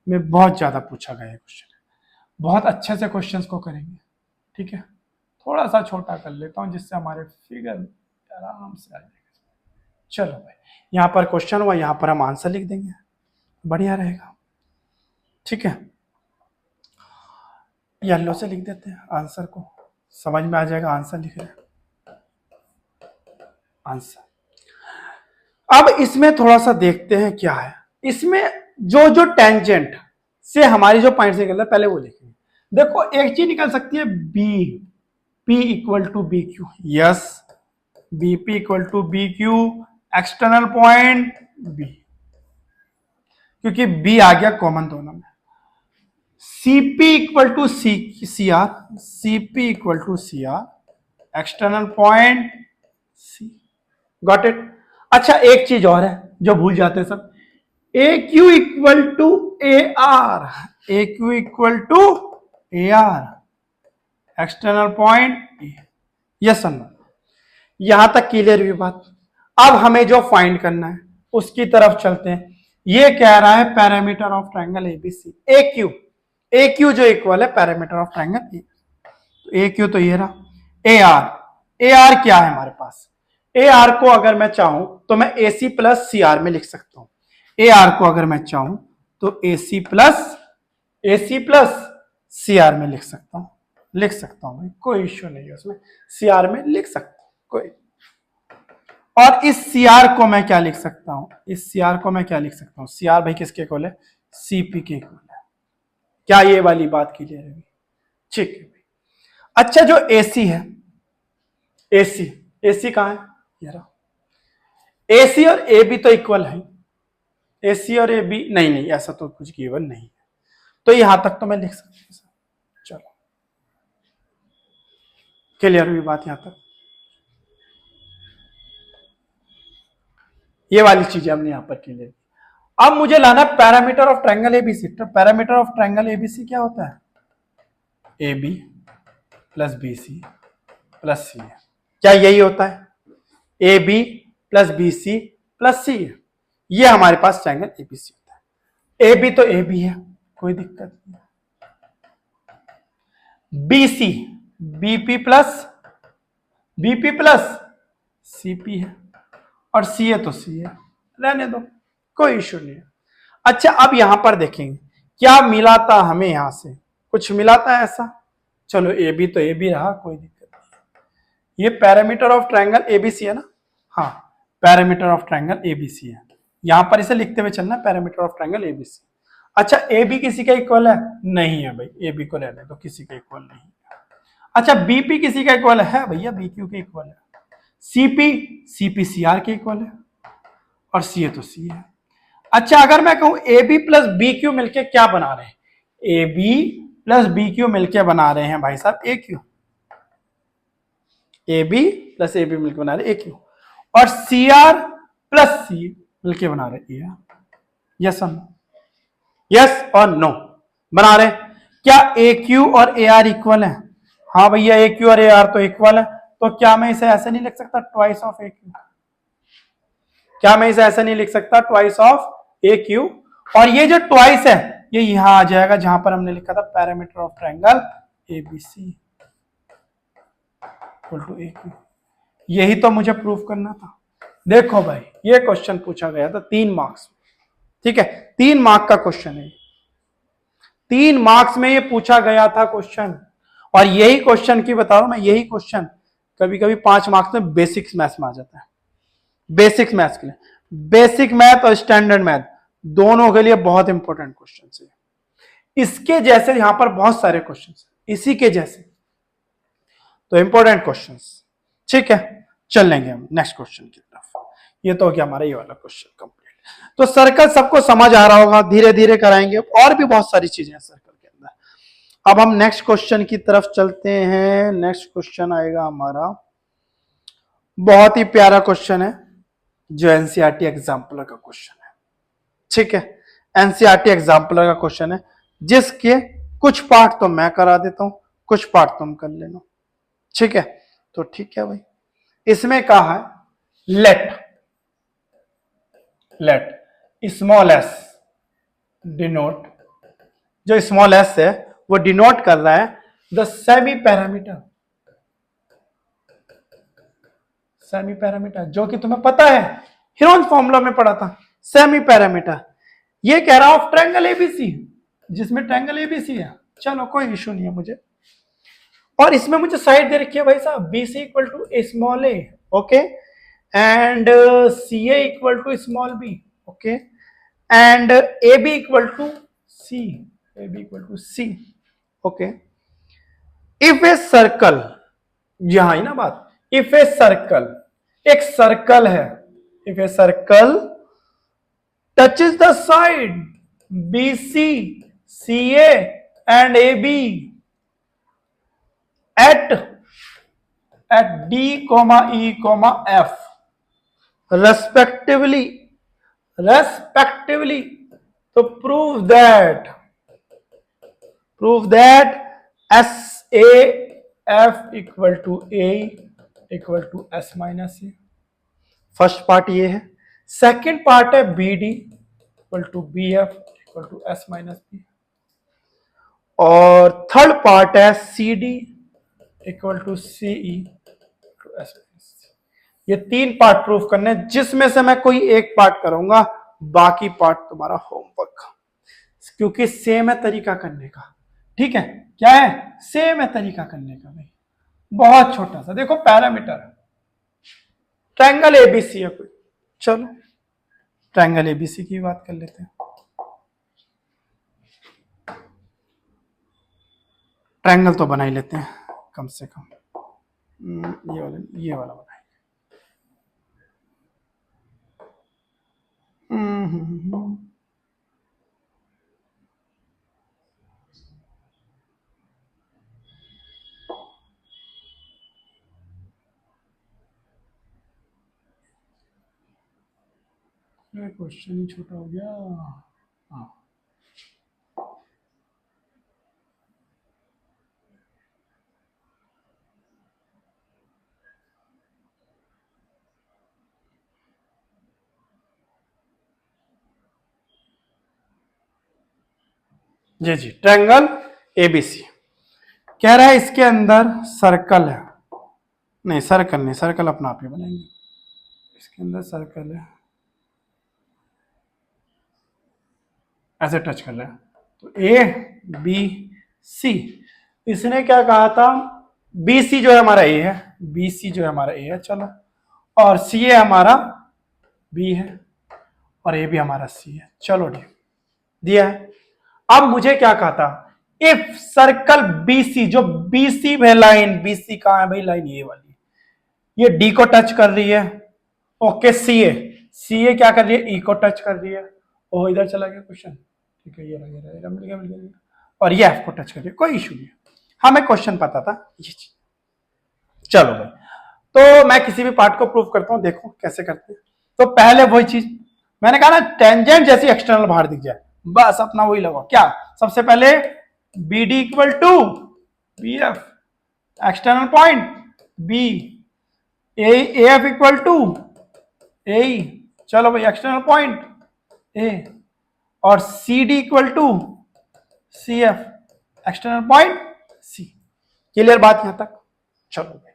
में बहुत ज्यादा पूछा गया क्वेश्चन है, बहुत अच्छे से क्वेश्चंस को करेंगे। ठीक है, थोड़ा सा छोटा कर लेता हूं जिससे हमारे फिगर आराम से आ जाएगा। चलो भाई, यहां पर क्वेश्चन हुआ, यहां पर हम आंसर लिख देंगे, बढ़िया रहेगा। ठीक है, येलो से लिख देते हैं आंसर को, समझ में आ जाएगा आंसर लिख रहे हैं, आंसर। अब इसमें थोड़ा सा देखते हैं क्या है इसमें। जो जो टेंजेंट से हमारी जो पॉइंट निकल रहा है पहले वो लिखेंगे। देखो एक चीज निकल सकती है, B P equal to B Q, yes, B P equal to B Q, external point B, क्योंकि बी आ गया कॉमन दोनों में। CP equal to C R, CP equal to C R, external point C, got it. अच्छा एक चीज और है जो भूल जाते हैं सब, A Q equal to A R, A Q equal to A R, external point, yes no. यहां तक क्लियर हुई बात। अब हमें जो फाइंड करना है उसकी तरफ चलते हैं। ये कह रहा है parameter of triangle ABC, A Q जो इक्वल है parameter of triangle A Q, तो ये रहा। ए आर क्या है हमारे पास, ए आर को अगर मैं चाहूं तो मैं ए सी प्लस सी आर में लिख सकता हूं। ए आर को अगर मैं चाहूं तो ए सी प्लस सी आर में लिख सकता हूं भाई, कोई इश्यू नहीं है उसमें, सी आर में लिख सकता हूं कोई। और इस सी आर को मैं क्या लिख सकता हूं, इस सी आर को मैं क्या लिख सकता हूं, सी आर भाई किसके इक्वल है, सीपी के इक्वल है। क्या ये वाली बात क्लियर है, ठीक है। अच्छा जो AC है, AC कहाँ है, ये रहा। AC और AB तो इक्वल है, AC और AB नहीं, ऐसा तो कुछ गिवन नहीं है, तो यहां तक तो मैं लिख सकता हूं। चलो क्लियर हुई बात यहां तक। ये वाली चीजें हमने यहां पर क्लियर की। अब मुझे लाना पैरामीटर ऑफ ट्रायंगल ABC। तो पैरामीटर ऑफ ट्रायंगल ABC क्या होता है, AB plus BC plus C है। क्या यही होता है, AB plus BC plus C है। ये हमारे पास ट्रायंगल ABC होता है। AB तो AB है, कोई दिक्कत नहीं। BC BP प्लस CP है, और C है तो C है, रहने दो, कोई इश्यू नहीं है। अच्छा अब यहां पर देखेंगे क्या मिला था हमें, यहां से कुछ मिला था ऐसा। चलो AB तो AB रहा, कोई दिक्कत नहीं। ये पैरामीटर ऑफ ट्रायंगल ABC है ना, हाँ पैरामीटर ऑफ ट्रायंगल ABC है। यहां पर इसे लिखते हुए चलना, पैरामीटर ऑफ ट्रायंगल ABC। अच्छा AB किसी का इक्वल है, नहीं है भाई, AB को रहने दो, किसी का इक्वल नहीं। अच्छा BP किसी का इक्वल है भैया, BQ के इक्वल है। CP CR के इक्वल है, और C है तो C है। अच्छा अगर मैं कहूं AB प्लस BQ मिलके क्या बना रहे हैं, AB प्लस BQ मिलके बना रहे हैं भाई साहब AQ। AB प्लस AB मिलके बना रहे AQ, और CR प्लस C मिलके बना रहे AR। Yes or no, yes or no बना रहे। क्या AQ और AR इक्वल है, हाँ भैया AQ और AR तो इक्वल है। तो क्या मैं इसे ऐसे नहीं लिख सकता ट्वाइस ऑफ AQ, क्या मैं इसे ऐसे नहीं लिख सकता ट्वाइस ऑफ AQ। और ये जो ट्वाइस है ये यहां आ जाएगा जहां पर हमने लिखा था parameter of triangle ABC equal to AQ। यही तो मुझे प्रूफ करना था। देखो भाई ये क्वेश्चन पूछा गया था 3 मार्क्स, ठीक है 3 मार्क का क्वेश्चन है, 3 मार्क्स में ये पूछा गया था क्वेश्चन। और यही क्वेश्चन की बता रहा हूं मैं, यही क्वेश्चन कभी कभी 5 मार्क्स में बेसिक्स मैथ्स में आ जाता है। बेसिक मैथ्स के लिए, बेसिक मैथ और स्टैंडर्ड मैथ दोनों के लिए बहुत इंपॉर्टेंट क्वेश्चन है। इसके जैसे यहां पर बहुत सारे क्वेश्चन है इसी के जैसे, तो इंपॉर्टेंट क्वेश्चन, ठीक है। चल लेंगे हम नेक्स्ट क्वेश्चन की तरफ। ये तो हो गया हमारा ये वाला क्वेश्चन कंप्लीट। तो सर्कल सबको समझ आ रहा होगा, धीरे धीरे कराएंगे, और भी बहुत सारी चीजें हैं सर्कल के अंदर। अब हम नेक्स्ट क्वेश्चन की तरफ चलते हैं। नेक्स्ट क्वेश्चन आएगा हमारा, बहुत ही प्यारा क्वेश्चन है जो एनसीईआरटी एग्जाम्पलर का क्वेश्चन है, ठीक है। एनसीईआरटी एग्जाम्पलर का क्वेश्चन है जिसके कुछ पार्ट तो मैं करा देता हूं, कुछ पार्ट तुम कर लेना, ठीक है। तो ठीक है भाई, इसमें कहा है लेट स्मॉल एस डिनोट, जो स्मॉल एस है वो डिनोट कर रहा है द सेमी पैरामीटर, जो कि तुम्हें पता है हीरोन फॉर्मूला में पढ़ा था, सेमी पैरामीटर। ये कह रहा ऑफ ट्रायंगल एबीसी, जिसमें ट्रायंगल एबीसी है। चलो कोई इशू नहीं है मुझे, और इसमें मुझे साइड दे रखी है भाई साहब BC equal to small A, okay, and CA equal to small B, okay, and AB equal to C, okay. If a circle, यहां ही ना बात, इफ ए सर्कल, एक सर्कल है, if a circle touches the side BC, CA and AB at D, E, F respectively, तो prove that SAF equal to A equal to S minus A। First part ये है। सेकेंड पार्ट है BD equal to BF equal to S minus B, और थर्ड पार्ट है CD equal to CE to S minus C। ये 3 पार्ट प्रूफ करने, जिसमें से मैं कोई एक पार्ट करूंगा, बाकी पार्ट तुम्हारा होमवर्क, क्योंकि सेम है तरीका करने का, ठीक है। क्या है, सेम है तरीका करने का भाई, बहुत छोटा सा। देखो पैरामीटर है, ट्रायंगल एबीसी है कोई, चलो ट्रायंगल एबीसी की बात कर लेते हैं। ट्रायंगल तो बना ही लेते हैं कम से कम। ये वाला बनाएंगे। क्वेश्चन ही छोटा हो गया। हाँ, जी जी, ट्रायंगल एबीसी कह रहा है इसके अंदर सर्कल है। नहीं, सर्कल नहीं, सर्कल अपना आप ही बनाएंगे। इसके अंदर सर्कल है, ऐसे टच कर रहा है, तो ए बी सी। इसने क्या कहा था, बी सी जो है हमारा ए है, बी सी जो है हमारा ए है, चलो, और सी ए हमारा बी है, और ए भी हमारा सी है, चलो डी दिया है। अब मुझे क्या कहा था, इफ सर्कल बीसी, जो बीसी में लाइन, बीसी कहां है भाई, लाइन ये वाली, ये डी को टच कर रही है, ओके, सी ए क्या कर रही है, ई को टच कर रही है, ओ इधर चला गया क्वेश्चन, ठीक है, ये रहा, मिल गया, और ये एफ को टच कर रही है, कोई इशू नहीं, हमें क्वेश्चन पता था ये चीज। चलो भाई, तो मैं किसी भी पार्ट को प्रूव करता हूं, देखो कैसे करते हैं। तो पहले वही चीज मैंने कहा ना, टेंजेंट जैसी एक्सटर्नल बाहर दिख जाए, बस अपना वही लगाओ। क्या, सबसे पहले B D equal to B F, external point B, A F equal to A, चलो भाई एक्सटर्नल पॉइंट ए, और C D equal to C F, external point C. Clear बात यहां तक? चलो भाई,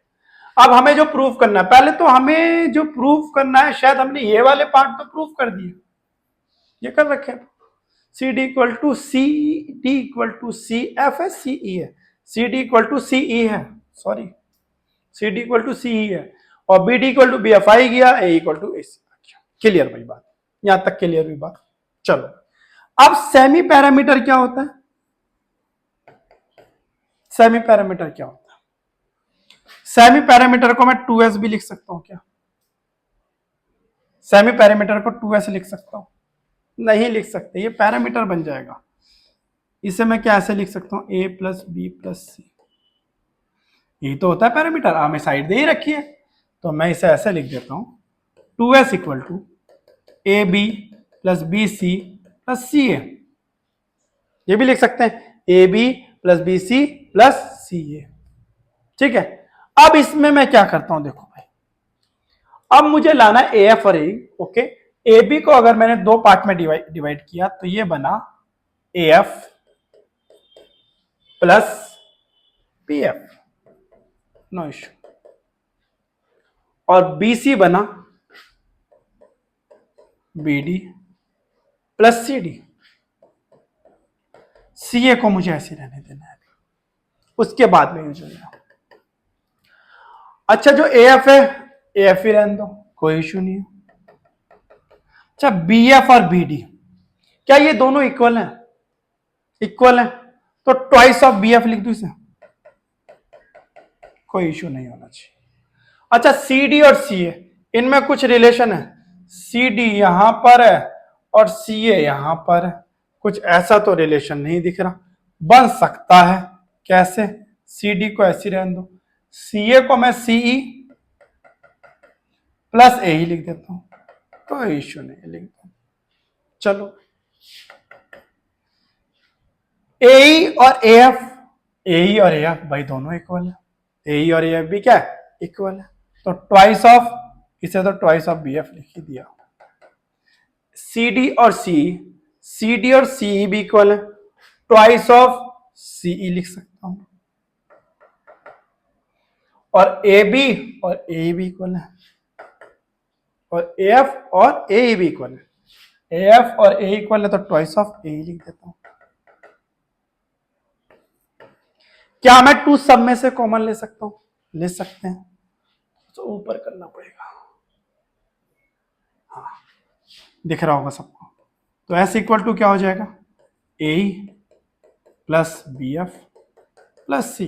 अब हमें जो प्रूफ करना है, पहले तो हमें जो प्रूफ करना है, शायद हमने ये वाले पार्ट तो प्रूफ कर दिए, ये कर रखे, C D equal to C F है, सी ई है, C D equal to C E है, sorry, C D equal to C E है, और B D equal to B F आई गया, A equal to A C. Clear भाई बात, यहां तक क्लियर हुई बात। चलो, अब सेमी पैरामीटर क्या होता है, सेमी पैरामीटर क्या होता है, सेमी पैरामीटर को मैं 2s भी लिख सकता हूं क्या, सेमी पैरामीटर को 2s लिख सकता हूं? नहीं लिख सकते, ये पैरामीटर बन जाएगा। इसे मैं क्या ऐसे लिख सकता हूं, a प्लस बी प्लस सी, ये तो होता है पैरामीटर, हमें साइड दे ही रखी है, तो मैं इसे ऐसे लिख देता हूं, 2s equal to A B plus B C plus C A, ये भी लिख सकते हैं, A B plus B C plus C A, ठीक है। अब इसमें मैं क्या करता हूं, देखो भाई, अब मुझे लाना ए एफ और ए, ओके, ए बी को अगर मैंने दो पार्ट में डिवाइड किया, तो ये बना A F plus P F, no issue, और बी सी बना B D plus C D, C A को मुझे ऐसे रहने देना है, उसके बाद में यूज होगा। अच्छा, जो ए एफ है, ए एफ ही रहने दो, कोई इशू नहीं है। अच्छा, बी एफ और बी डी, क्या ये दोनों इक्वल हैं? इक्वल है, तो ट्वाइस ऑफ बी एफ लिख दू इसे, कोई इशू नहीं होना चाहिए। अच्छा, सी डी और सी ए, इनमें कुछ रिलेशन है, सी डी यहां पर है और सी ए यहां पर है, कुछ ऐसा तो रिलेशन नहीं दिख रहा, बन सकता है, कैसे, सी डी को ऐसी रहने दो, सी ए को मैं सीई प्लस ए ही लिख देता हूं, कोई इश्यू नहीं, लिख दो। चलो, ए और ए एफ, ए और ए एफ भाई दोनों इक्वल है, ए और ए एफ भी क्या है, इक्वल है, तो ट्वाइस ऑफ, इसे तो ट्वाइस ऑफ बी एफ लिख ही दिया। सी डी और सी भी इक्वल है, ट्वाइस ऑफ सीई लिख सकता हूं, और ए बी और ए भी इक्वल है, और ए एफ और ए भी इक्वल है, ए एफ और ए इक्वल है, तो ट्वाइस ऑफ ए लिख देता हूं। क्या मैं टू सब में से कॉमन ले सकता हूं? ले सकते हैं, तो ऊपर करना पड़ेगा, हाँ दिख रहा होगा सबको, तो एस इक्वल टू क्या हो जाएगा, ए प्लस बी एफ प्लस सी।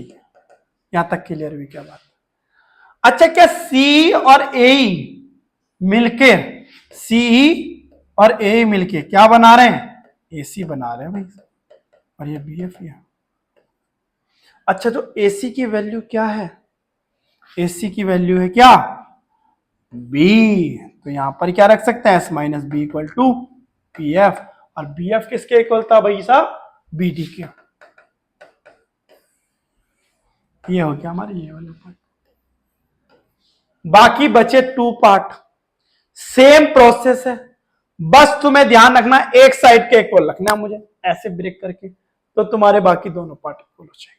यहां तक क्लियर हुई क्या बात? अच्छा, क्या सी और ए मिलके, सी और ए मिलके क्या बना रहे हैं? एसी बना रहे हैं भाई। और ये बी एफ है। अच्छा, तो एसी की वैल्यू क्या है? एसी की वैल्यू है क्या? बी। तो यहां पर क्या रख सकते हैं? S minus B equal to P F. और बी एफ किसके इक्वल था भाई साहब? बी डी के। ये हो गया हमारे ये वाले पार्ट। बाकी बचे टू पार्ट। सेम प्रोसेस है, बस तुम्हें ध्यान रखना एक साइड के इक्वल रखना मुझे ऐसे ब्रेक करके, तो तुम्हारे बाकी दोनों पार्ट इक्वल हो जाएंगे।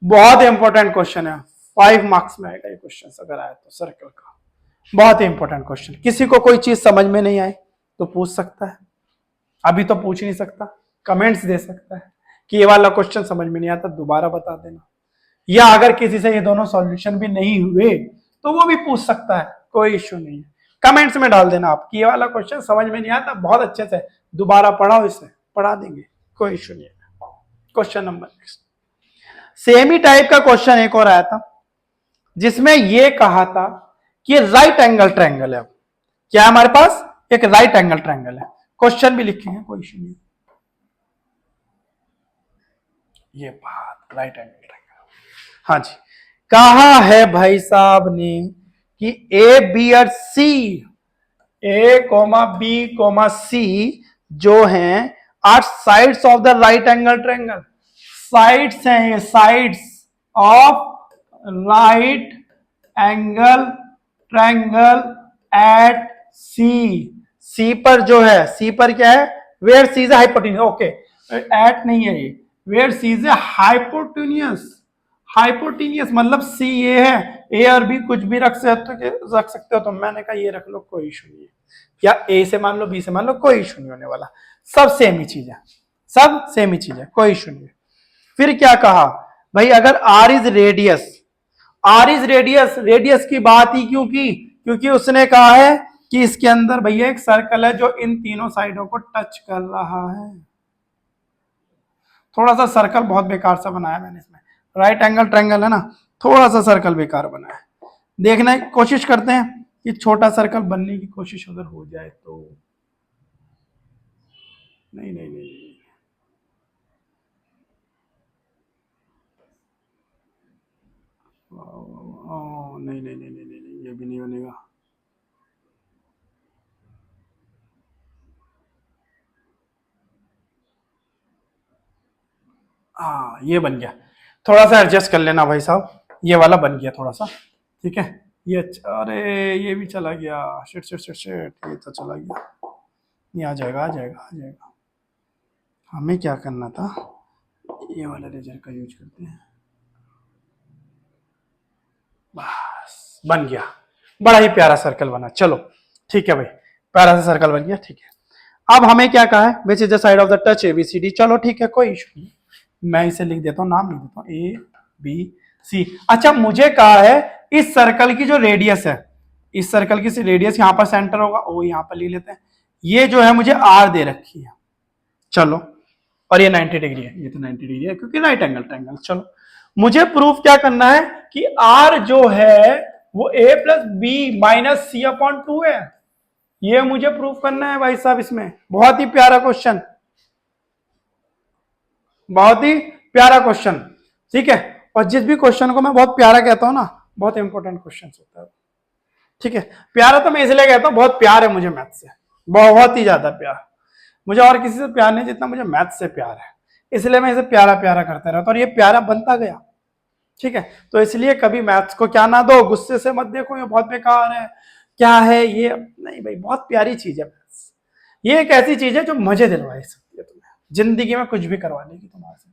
बहुत इंपॉर्टेंट क्वेश्चन है, 5 मार्क्स में आएगा ये क्वेश्चन अगर आया तो सर्कल का। बहुत ही इंपॉर्टेंट क्वेश्चन। किसी को कोई चीज समझ में नहीं आई तो पूछ सकता है, अभी तो पूछ नहीं सकता, कमेंट्स दे सकता है कि ये वाला क्वेश्चन समझ में नहीं आता, दोबारा बता देना। या अगर किसी से ये दोनों सॉल्यूशन भी नहीं हुए तो वो भी पूछ सकता है, कोई इश्यू नहीं है। कमेंट्स में डाल देना आप कि ये वाला क्वेश्चन समझ में नहीं आता, बहुत अच्छे से दोबारा पढ़ाओ, इसे पढ़ा देंगे, कोई इश्यू नहीं है। Question number next. सेम ही टाइप का क्वेश्चन एक और आया था जिसमें ये कहा था कि राइट एंगल ट्रायंगल है। क्या है हमारे पास? एक राइट एंगल ट्रायंगल है। क्वेश्चन भी लिखेंगे, कोई इश्यू नहीं। ये बात राइट एंगल ट्रायंगल, हाँ जी। कहा है भाई साहब ने कि ए बी और C, A comma B comma C जो हैं are sides of the right angle triangle. Sides हैं ये, sides of right angle triangle at C. C पर जो है, सी पर क्या है? Where C is hypotenuse. Okay, at नहीं है ये, where C is hypotenuse. Hypotenuse मतलब सी ये है, ए और बी कुछ भी रख सकते हो, तो मैंने कहा ये रख लो, कोई इशू नहीं है। या ए से मान लो, बी से मान लो, कोई इशू नहीं होने वाला, सब सेम ही चीज है, सब सेम ही चीज है, कोई इशू नहीं है। फिर क्या कहा भाई? अगर R is radius, R is radius, radius की बात ही क्यों की? क्योंकि उसने कहा है कि इसके अंदर भैया एक सर्कल है जो इन तीनों साइडों को टच कर रहा है। थोड़ा सा सर्कल बहुत बेकार सा बनाया मैंने इसमें, राइट एंगल ट्रायंगल है ना, थोड़ा सा सर्कल बेकार बनाया है। देखने की कोशिश करते हैं कि छोटा सर्कल बनने की कोशिश अगर हो जाए तो। नहीं नहीं नहीं, नहीं नहीं नहीं नहीं नहीं, ये भी नहीं बनेगा। हाँ, ये बन गया। थोड़ा सा एडजस्ट कर लेना भाई साहब, ये वाला बन गया थोड़ा सा, ठीक है। ये अरे ये भी चला गया, शिट शिट शिट शिट, ये तो चला गया। नहीं, आ जाएगा आ जाएगा आ जाएगा। हमें क्या करना था, ये वाला रेजर का यूज करते हैं। बस बन गया, बड़ा ही प्यारा सर्कल बना। चलो ठीक है भाई, प्यारा सा सर्कल बन गया, ठीक है। अब हमें क्या कहा है? Which is the side of the touch A B C D. चलो ठीक है, कोई इशू नहीं, मैं इसे लिख देता हूँ, नाम लिख देता हूँ ए बी सी। अच्छा, मुझे कहा है इस सर्कल की जो रेडियस है, इस सर्कल की रेडियस यहाँ पर सेंटर होगा, वो यहाँ पर लिख लेते हैं। ये जो है मुझे आर दे रखी है, चलो, और ये 90 डिग्री है, ये तो 90 डिग्री है क्योंकि राइट एंगल ट्रायंगल। चलो, मुझे प्रूफ क्या करना है कि आर जो है वो ए प्लस बी माइनस सी अपॉन 2 है। ये मुझे प्रूफ करना है भाई साहब इसमें। बहुत ही प्यारा क्वेश्चन, बहुत ही प्यारा क्वेश्चन, ठीक है। और जिस भी क्वेश्चन को मैं बहुत प्यारा कहता हूं ना, बहुत इंपॉर्टेंट क्वेश्चन होता है, ठीक है। प्यारा तो मैं इसलिए कहता हूं, बहुत प्यार है मुझे मैथ से, बहुत ही ज्यादा प्यार। मुझे और किसी से प्यार नहीं जितना मुझे मैथ से प्यार है, इसलिए मैं इसे प्यारा प्यारा करता रहता हूं और ये प्यारा बनता गया, ठीक है। तो इसलिए कभी मैथ्स को क्या ना दो, गुस्से से मत देखो ये बहुत बेकार है, क्या है ये, नहीं भाई, बहुत प्यारी चीज है मैथ्स। ये एक ऐसी चीज है जो मजे दिलवा सकती है तुम्हें, जिंदगी में कुछ भी करवा लेगी तुम्हारे से,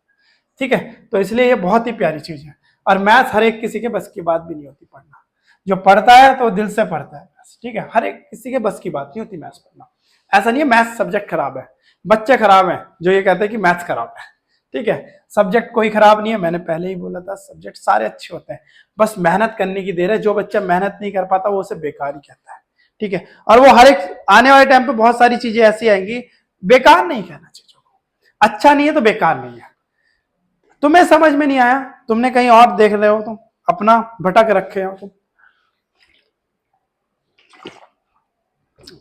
ठीक है। तो इसलिए ये बहुत ही प्यारी चीज है। और मैथ्स हर एक किसी के बस की बात भी नहीं होती पढ़ना, जो पढ़ता है तो दिल से पढ़ता है, ठीक है। हर एक किसी के बस की बात नहीं होती मैथ्स पढ़ना। ऐसा नहीं है मैथ्स सब्जेक्ट खराब है, बच्चे खराब हैं जो ये कहते हैं कि मैथ्स खराब है, ठीक है। सब्जेक्ट कोई खराब नहीं है, मैंने पहले ही बोला था, सब्जेक्ट सारे अच्छे होते हैं, बस मेहनत करने की देर है। जो बच्चा मेहनत नहीं कर पाता वो उसे बेकार ही कहता है, ठीक है। और वो हर एक आने वाले टाइम पे बहुत सारी चीजें ऐसी आएंगी, बेकार नहीं कहना चीजों को, अच्छा नहीं है तो बेकार नहीं है, तुम्हें समझ में नहीं आया, तुमने कहीं और देख रहे हो, तुम अपना भटक रखे हो तुम,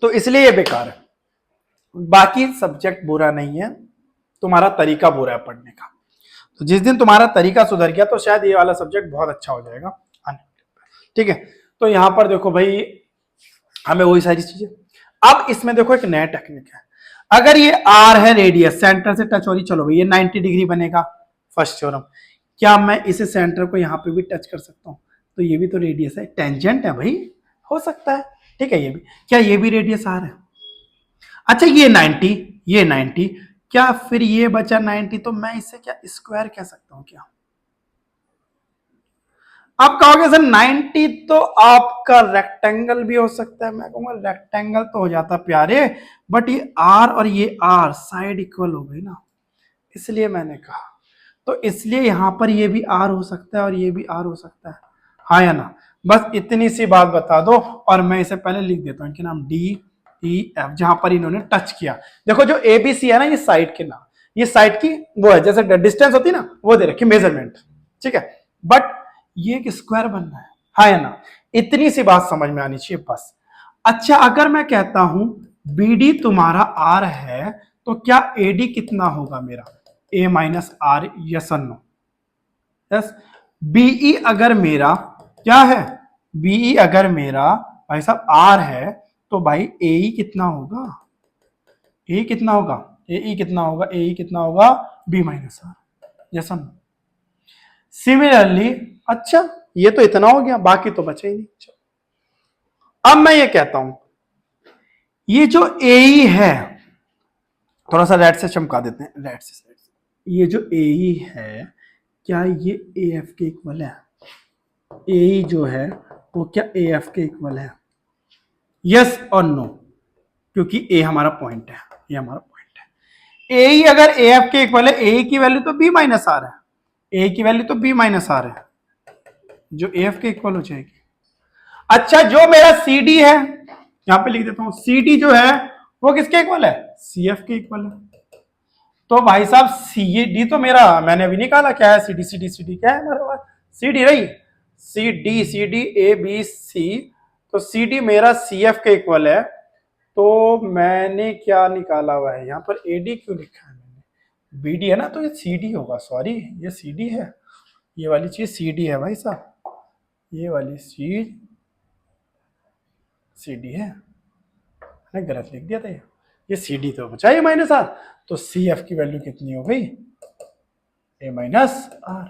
तो इसलिए ये बेकार है। बाकी सब्जेक्ट बुरा नहीं है, तुम्हारा तरीका बुरा है पढ़ने का। तो जिस दिन तुम्हारा तरीका सुधर गया तो शायद ये वाला सब्जेक्ट बहुत अच्छा हो जाएगा। ठीक है, तो यहां पर देखो भाई, हमें वही सारी चीजें। अब इसमें देखो एक नया टेक्निक है। अगर ये आर है, रेडियस सेंटर से टच हो रही, चलो भाई ये 90 डिग्री बनेगा फर्स्ट थ्योरम। क्या मैं इसे सेंटर को यहां पे भी टच कर सकता हूं? तो ये भी तो रेडियस है, टेंजेंट है भाई, हो सकता है। ठीक है, ये भी, क्या ये भी रेडियस आर है? अच्छा ये 90, ये 90, क्या फिर ये बचा 90, तो मैं इसे क्या स्क्वायर कह सकता हूं क्या? आप कहोगे सर 90 तो आपका रेक्टेंगल भी हो सकता है। मैं कहूंगा रेक्टेंगल तो हो जाता प्यारे, बट ये आर और ये आर साइड इक्वल हो गई ना, इसलिए मैंने कहा। तो इसलिए यहां पर ये भी आर हो सकता है और ये भी आर हो सकता है, हाँ या ना? बस इतनी सी बात बता दो और मैं इसे पहले लिख देता हूं, इनके नाम डी ई एफ, जहां पर इन्होंने टच किया। देखो जो ए बी सी है ना, ये साइड के नाम, ये साइड की वो है, जैसे डिस्टेंस होती है ना, वो दे रखी मेजरमेंट। ठीक है, बट ये एक स्क्वायर बनना है, हाँ या ना? इतनी सी बात समझ में आनी चाहिए बस। अच्छा अगर मैं कहता हूं बीडी तुम्हारा आर है, तो क्या एडी कितना होगा मेरा? ए minus are, yes or no? Yes. Be अगर मेरा क्या है, बीई अगर मेरा भाई साहब आर है, तो भाई ए कितना होगा? ए कितना होगा? ए कितना होगा? ए कितना होगा? B minus are, yes or no? Similarly, अच्छा ये तो इतना हो गया, बाकी तो बचे ही नहीं। अब मैं ये कहता हूं ये जो ए है, थोड़ा सा रेड से चमका देते हैं, रेड से, ये जो ए है, क्या ये ए एफ के इक्वल है? ए जो है वो क्या ए एफ के इक्वल है? Yes or no? क्योंकि ए हमारा पॉइंट है, ये हमारा पॉइंट है। ए अगर ए एफ के इक्वल है, ए की वैल्यू तो बी माइनस आर है, ए की वैल्यू तो बी माइनस आर है, जो ए एफ के इक्वल हो जाएगी। अच्छा जो मेरा सी डी है, यहां पे लिख देता हूं, सी डी जो है वो किसके इक्वल है? सी एफ के इक्वल है। तो भाई साहब सी डी तो मेरा, मैंने अभी निकाला क्या है, C D, C D, C D क्या है हमारे पास? सी डी रही, सी डी ए बी सी, तो सी डी मेरा सी एफ के इक्वल है। तो मैंने क्या निकाला हुआ है यहाँ पर, ए डी क्यों लिखा है मैंने? बी डी है ना, तो ये सी डी होगा, सॉरी ये सी डी है, ये वाली चीज सी डी है भाई साहब, ये वाली चीज सी डी है, मैंने गलत लिख दिया था ये सी डी तो बचा ये माइनस आर, तो सी एफ की वैल्यू कितनी हो गई? ए माइनस आर।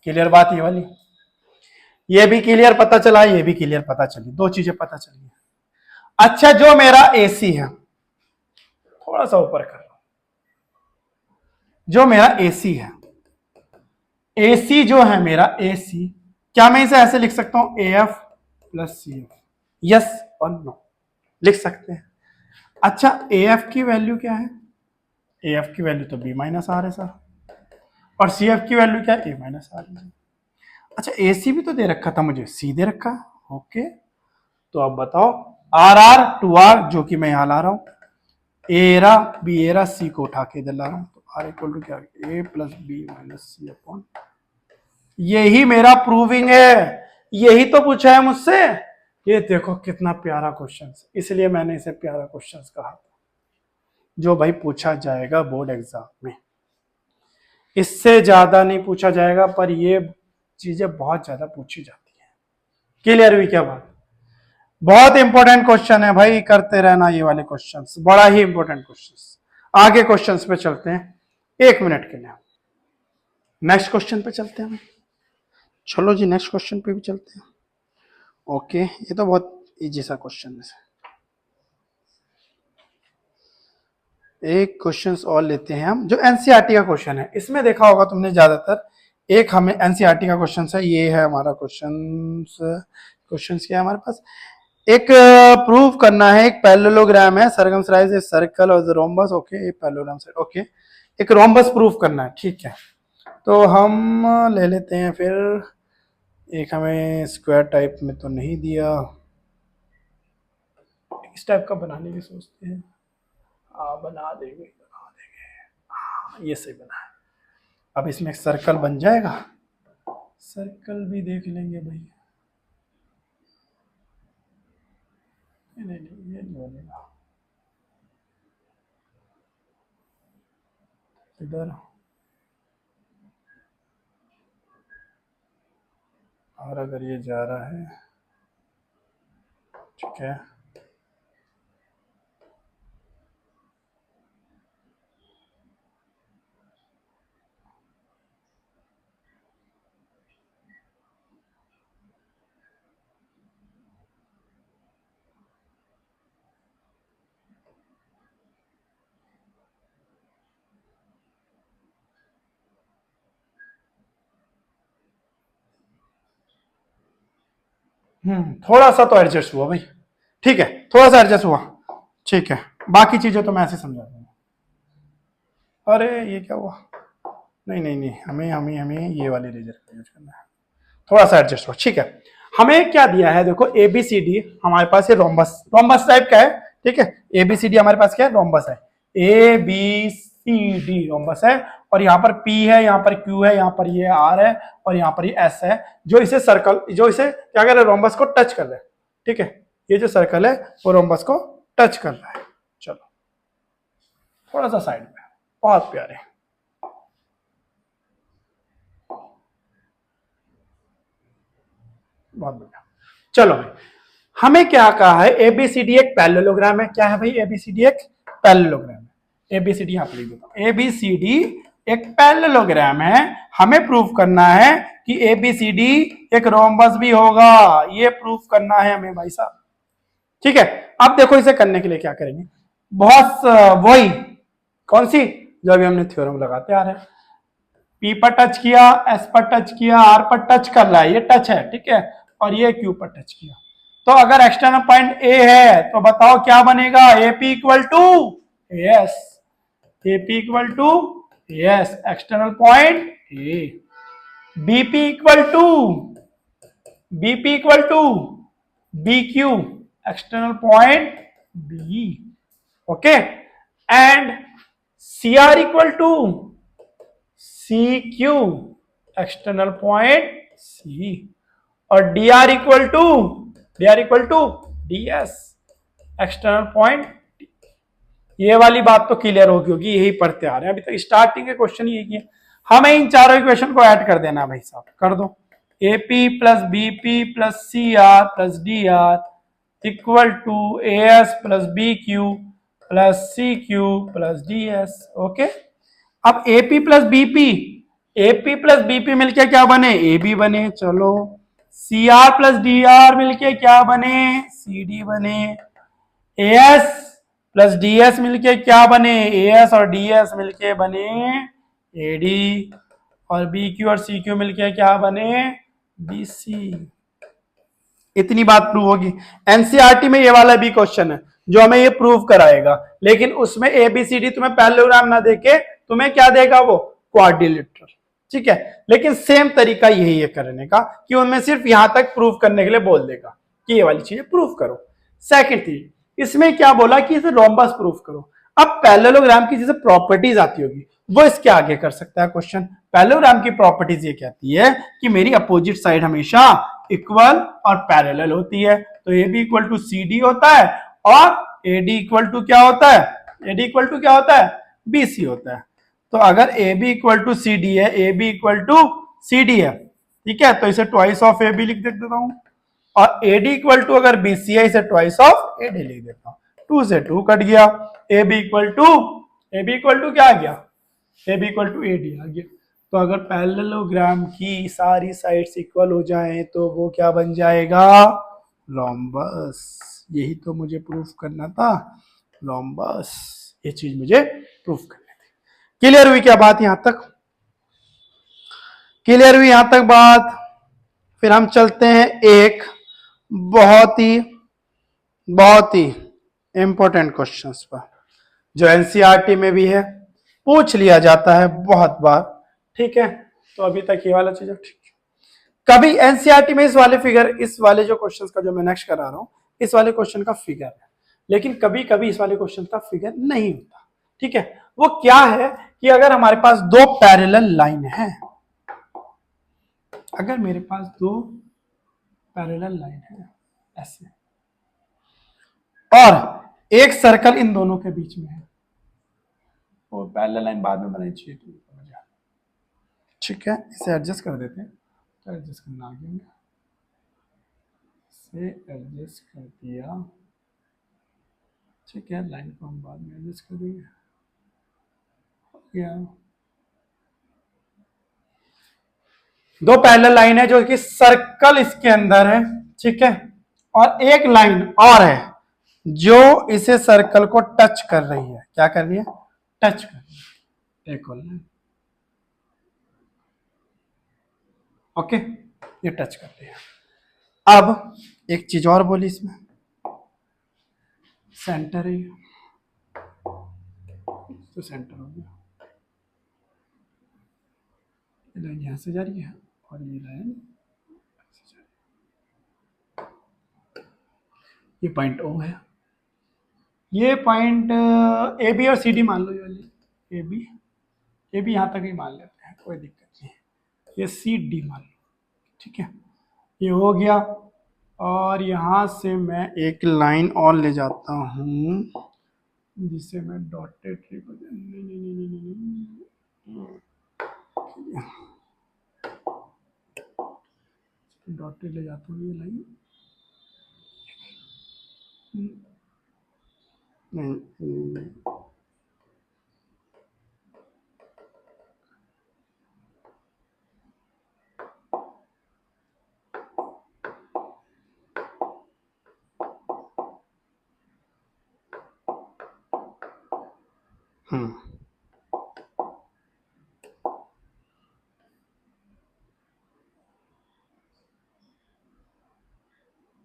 क्लियर बात ये वाली? ये भी क्लियर पता चला, ये भी क्लियर पता चली, दो चीजें पता चली। अच्छा जो मेरा एसी है, थोड़ा सा ऊपर कर, जो मेरा एसी है, एसी जो है मेरा एसी, क्या मैं इसे ऐसे लिख सकता हूं, A F plus C F? Yes or no? लिख सकते हैं। अच्छा ए एफ की वैल्यू क्या है? ए एफ की वैल्यू तो बी माइनस आर है सर, और सी एफ की वैल्यू क्या है? ए माइनस आर है। अच्छा ए सी भी तो दे रखा था मुझे, सी दे रखा है, ओके। तो अब बताओ आर आर टू आर, जो कि मैं यहां ला रहा हूं, एरा बी एरा सी को उठा के इधर ला रहा हूं, तो आर इक्वल टू क्या, ए प्लस बी माइनस सी अपॉन, यही मेरा प्रूविंग है, यही तो पूछा है मुझसे। ये देखो कितना प्यारा क्वेश्चन, इसलिए मैंने इसे प्यारा क्वेश्चन कहा, जो भाई पूछा जाएगा बोर्ड एग्जाम में, इससे ज्यादा नहीं पूछा जाएगा, पर ये चीजें बहुत ज्यादा पूछी जाती है। क्लियर हुई क्या बात? बहुत इंपॉर्टेंट क्वेश्चन है भाई, करते रहना ये वाले क्वेश्चंस, बड़ा ही इंपॉर्टेंट क्वेश्चंस। आगे क्वेश्चंस पे चलते हैं, एक मिनट के लिए नेक्स्ट क्वेश्चन पे चलते हैं। चलो जी नेक्स्ट क्वेश्चन पे भी चलते हैं। ओके ये तो बहुत इजी सा क्वेश्चन है, एक क्वेश्चन और लेते हैं हम, जो एनसीईआरटी का क्वेश्चन है। इसमें देखा होगा तुमने ज्यादातर, एक हमें एनसीईआरटी का क्वेश्चन है, ये है हमारा क्वेश्चन क्या है हमारे पास, एक प्रूव करना है, एक पैरेललोग्राम है, सर्कमस्क्राइब ए सर्कल और रोम्बस, ओके एक पैरेललोग्राम से, ओके एक रोम्बस प्रूव करना है, ठीक है। तो हम ले लेते हैं फिर, एक हमें स्क्वायर टाइप में तो नहीं दिया, इस टाइप का बनाने की सोचते हैं, बना देंगे, ये सही बना है। अब इसमें सर्कल बन जाएगा, सर्कल भी देख लेंगे भाई। नहीं नहीं ये नहीं बनेगा, इधर और अगर ये जा रहा है, ठीक है, थोड़ा सा तो एडजस्ट हुआ भाई, ठीक है, थोड़ा सा एडजस्ट हुआ, ठीक है, बाकी चीजें तो मैं ऐसे समझा दूंगा। अरे ये क्या हुआ, नहीं नहीं नहीं, हमें हमें हमें ये वाले रेजर का यूज करना है, थोड़ा सा एडजस्ट हुआ, ठीक है। हमें क्या दिया है, देखो ABCD हमारे पास ये रोम्बस, रोम्बस टाइप का है, ठीक है, ABCD हमारे पास क्या है, रोम्बस है, ABCD रोम्बस है, और यहाँ पर P है, यहाँ पर Q है, यहाँ पर ये R है, और यहाँ पर ये S है, जो इसे सर्कल, जो इसे क्या कर रहा है, रोम्बस को टच कर रहा है, ठीक है, ये जो सर्कल है वो रोम्बस को टच कर रहा है। चलो थोड़ा सा साइड में, बहुत प्यारे, बहुत बढ़िया। चलो भाई, हमें क्या कहा है, ABCD एक पैरेललोग्राम है, क्या है भाई, ABCD एक पैरेललोग्राम है, ABCD यहाँ पर लिख देता हूं, ABCD एक पैरेललोग्राम है, हमें प्रूफ करना है कि ABCD एक रोम्बस भी होगा, ये प्रूफ करना है हमें भाई साहब, ठीक है। अब देखो इसे करने के लिए क्या करेंगे, बहुत वही कौन सी जो अभी हमने थ्योरम लगाते आ रहे हैं, P पर टच किया, S पर टच किया, R पर टच कर रहा है, ये टच है, ठीक है, और ये Q पर टच किया, तो अगर एक्सटर्नल पॉइंट A है तो बताओ क्या बनेगा, AP equal to yes, AP equal to yes external point A, BP equal to, BP equal to BQ external point B, okay, and CR equal to CQ external point C, और DR equal to DS external point. ये वाली बात तो क्लियर होगी, होगी, यही पढ़ते आ रहे हैं अभी तक, स्टार्टिंग के क्वेश्चन यही किए, हमें इन चारों इक्वेशन को ऐड कर देना भाई साहब, कर दो, AP plus BP plus CR plus DR equal to AS plus BQ plus CQ plus DS, okay. अब AP प्लस BP मिलके क्या बने, AB बने, चलो CR प्लस DR मिलके क्या बने, CD बने, AS प्लस DS मिलके क्या बने, AS और DS मिलके बने AD, और BQ और CQ मिलके क्या बने, BC। इतनी बात प्रूव होगी, एनसीईआरटी में ये वाला भी क्वेश्चन है जो हमें ये प्रूव कराएगा, लेकिन उसमें ABCD तुम्हें पैरेललोग्राम ना देके तुम्हें क्या देगा, वो क्वाड्रिलेटरल, ठीक है, लेकिन सेम तरीका यही है करने का कि उनमें सिर्फ यहां तक प्रूव करने के लिए बोल देगा कि ये वाली चीजें प्रूव करो। सेकंड थी, इसमें क्या बोला कि इसे रोम्बस प्रूफ करो। अब पैरेललोग्राम की जैसे प्रॉपर्टीज आती होगी वो इसके आगे कर सकता है क्वेश्चन। पैरेललोग्राम की प्रॉपर्टीज ये कहती है कि मेरी अपोजिट साइड हमेशा इक्वल और पैरेलल होती है, तो A B equal to C D होता है, और ए डी इक्वल टू क्या होता है, ए डी इक्वल टू क्या होता है, बी सी होता है। तो अगर A B equal to C D है, A B equal to C D है, ठीक है, तो इसे ट्वाइस ऑफ ए बी लिख देता हूं, और ए डी इक्वल टू अगर बी सी है इसे ट्वाइस ऑफ ए डी लिख देता हूं, 2 से 2 कट गया, ए बी इक्वल टू क्या आ गया, A B equal to A D आ गया। तो अगर पैरेललोग्राम की सारी साइड्स इक्वल हो जाएं तो वो क्या बन जाएगा, लॉम्बस। यही तो मुझे प्रूफ करना था, लॉम्बस, ये चीज मुझे प्रूफ करनी थी। क्लियर हुई क्या बात, यहां तक क्लियर हुई, यहां तक बात। फिर हम चलते हैं एक बहुत ही इंपॉर्टेंट क्वेश्चंस पर जो एनसीईआरटी में भी है, पूछ लिया जाता है बहुत बार, ठीक है। तो अभी तक ये वाला चीज ठीक है। कभी एनसीईआरटी में इस वाले जो क्वेश्चंस का जो मैं नेक्स्ट करा रहा हूं, इस वाले क्वेश्चन का फिगर है, लेकिन कभी कभी इस वाले क्वेश्चन का फिगर नहीं होता, ठीक है। वो क्या है कि अगर हमारे पास दो पैरेलल लाइन है, अगर मेरे पास दो पैरेलल लाइन है ऐसे, और एक सर्कल इन दोनों के बीच में है, और पैरेलल लाइन बाद में बनानी चाहिए थी, ठीक है, इसे एडजस्ट कर देते हैं। तो एडजस्ट करना आ गया, इसे एडजस्ट कर दिया, ठीक है, लाइन को हम बाद में एडजस्ट कर देंगे, हो गया। दो पैरेलल लाइन है जो कि सर्कल इसके अंदर है, ठीक है, और एक लाइन और है जो इसे सर्कल को टच कर रही है। क्या कर रही है? टच कर रही है, एक और लाइन, ओके, ये टच कर रही है। अब एक चीज और बोली इसमें, सेंटर है, तो सेंटर हो गया, ये लाइन यहां से जा रही है और ये लाइन ऐसे जा रही है, ये पॉइंट ओ है, ये पॉइंट ए बी और सी डी मान लो, ये वाली ए बी यहां तक ही मान लेते हैं, कोई दिक्कत नहीं, ये सी डी मान लो, ठीक है, ये हो गया। और यहां से मैं एक लाइन और ले जाता हूं जिसे मैं डॉटेड डॉटेड ले जाता हूँ, ये लाइन नहीं,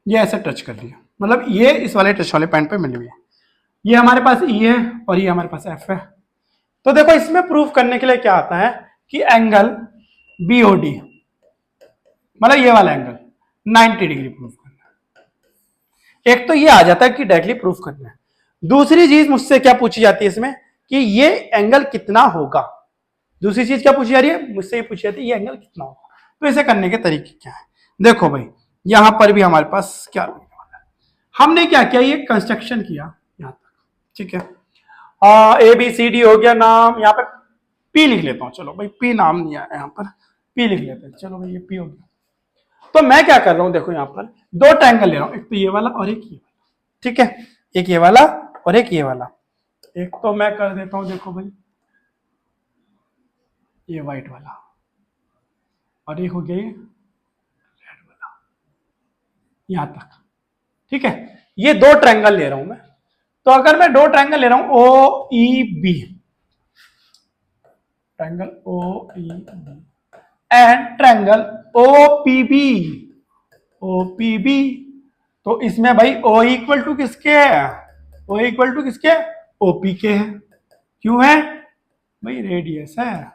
ये ऐसे टच कर लिया, मतलब ये इस वाले टच वाले पॉइंट पे मिली हुई है, ये हमारे पास ई है और ये हमारे पास एफ है। तो देखो इसमें प्रूफ करने के लिए क्या आता है कि एंगल बीओडी, मतलब ये वाला एंगल 90 डिग्री प्रूफ करना है। एक तो ये आ जाता है कि डायरेक्टली प्रूफ करना है, दूसरी चीज मुझसे क्या पूछी जाती है इसमें कि ये एंगल कितना होगा, दूसरी चीज क्या पूछी जा रही है मुझसे, ये पूछी जाती है ये एंगल कितना होगा। तो इसे करने के तरीके क्या है, देखो भाई यहां पर भी हमारे पास क्या लगने वाला है, हमने क्या किया, ये कंस्ट्रक्शन किया यहां तक, ठीक है, ए बी सी डी हो गया नाम, यहाँ पे पी लिख लेता हूं, चलो भाई पी नाम नहीं आया यहाँ पर, पी लिख लेते हैं, चलो भाई ये पी हो गया। तो मैं क्या कर रहा हूं, देखो यहाँ पर दो ट्रायंगल ले रहा हूं, एक तो ये वाला और एक ये वाला, ठीक है, एक ये वाला और एक ये वाला। एक तो मैं कर देता हूं, देखो भाई ये व्हाइट वाला, और एक हो गया ये रेड वाला, यहां तक, ठीक है, ये दो ट्रायंगल ले रहा हूं मैं। तो अगर मैं दो ट्रायंगल ले रहा हूं O E B, triangle O E B and triangle O P B, तो इसमें भाई ओ इक्वल टू किसके है, ओ इक्वल टू किसके, ओपी के है, क्यों है भाई रेडियस है,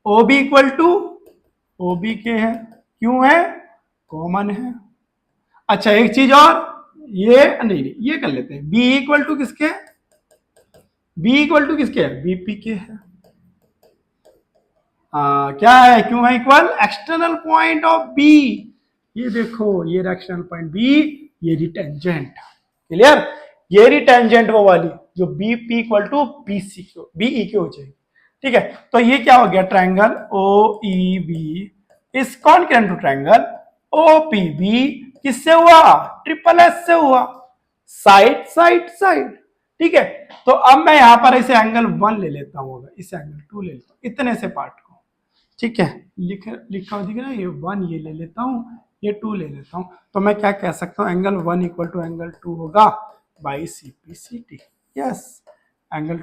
O B equal to O B के है, क्यों है कॉमन है। अच्छा एक चीज और, ये नहीं ये कर लेते हैं, बी इक्वल टू किसके, बी इक्वल टू किसके है, बीपी के है, क्या है, क्यों है equal, external point of B, ये देखो ये एक्सटर्नल पॉइंट बी, ये रिटेंजेंट, क्लियर, ये रिटेंजेंट वो वाली जो B P equal to B C Q B E Q हो जाएगी, ठीक है। तो ये क्या हो गया, triangle O E B is concurrent to triangle O P B, किससे हुआ, ट्रिपल एस से हुआ, साइड साइड साइड, ठीक है। तो अब मैं यहां पर इसे एंगल 1 ले लेता हूं, इसे एंगल 2 ले लेता हूं, इतने से पार्ट को, ठीक है, लिखा हुआ दिख रहा है, ये 1 ये ले लेता हूं, ये 2 ले लेता हूं, तो मैं क्या कह सकता हूं, एंगल 1 इक्वल टू एंगल 2 होगा by C P C T, yes, angle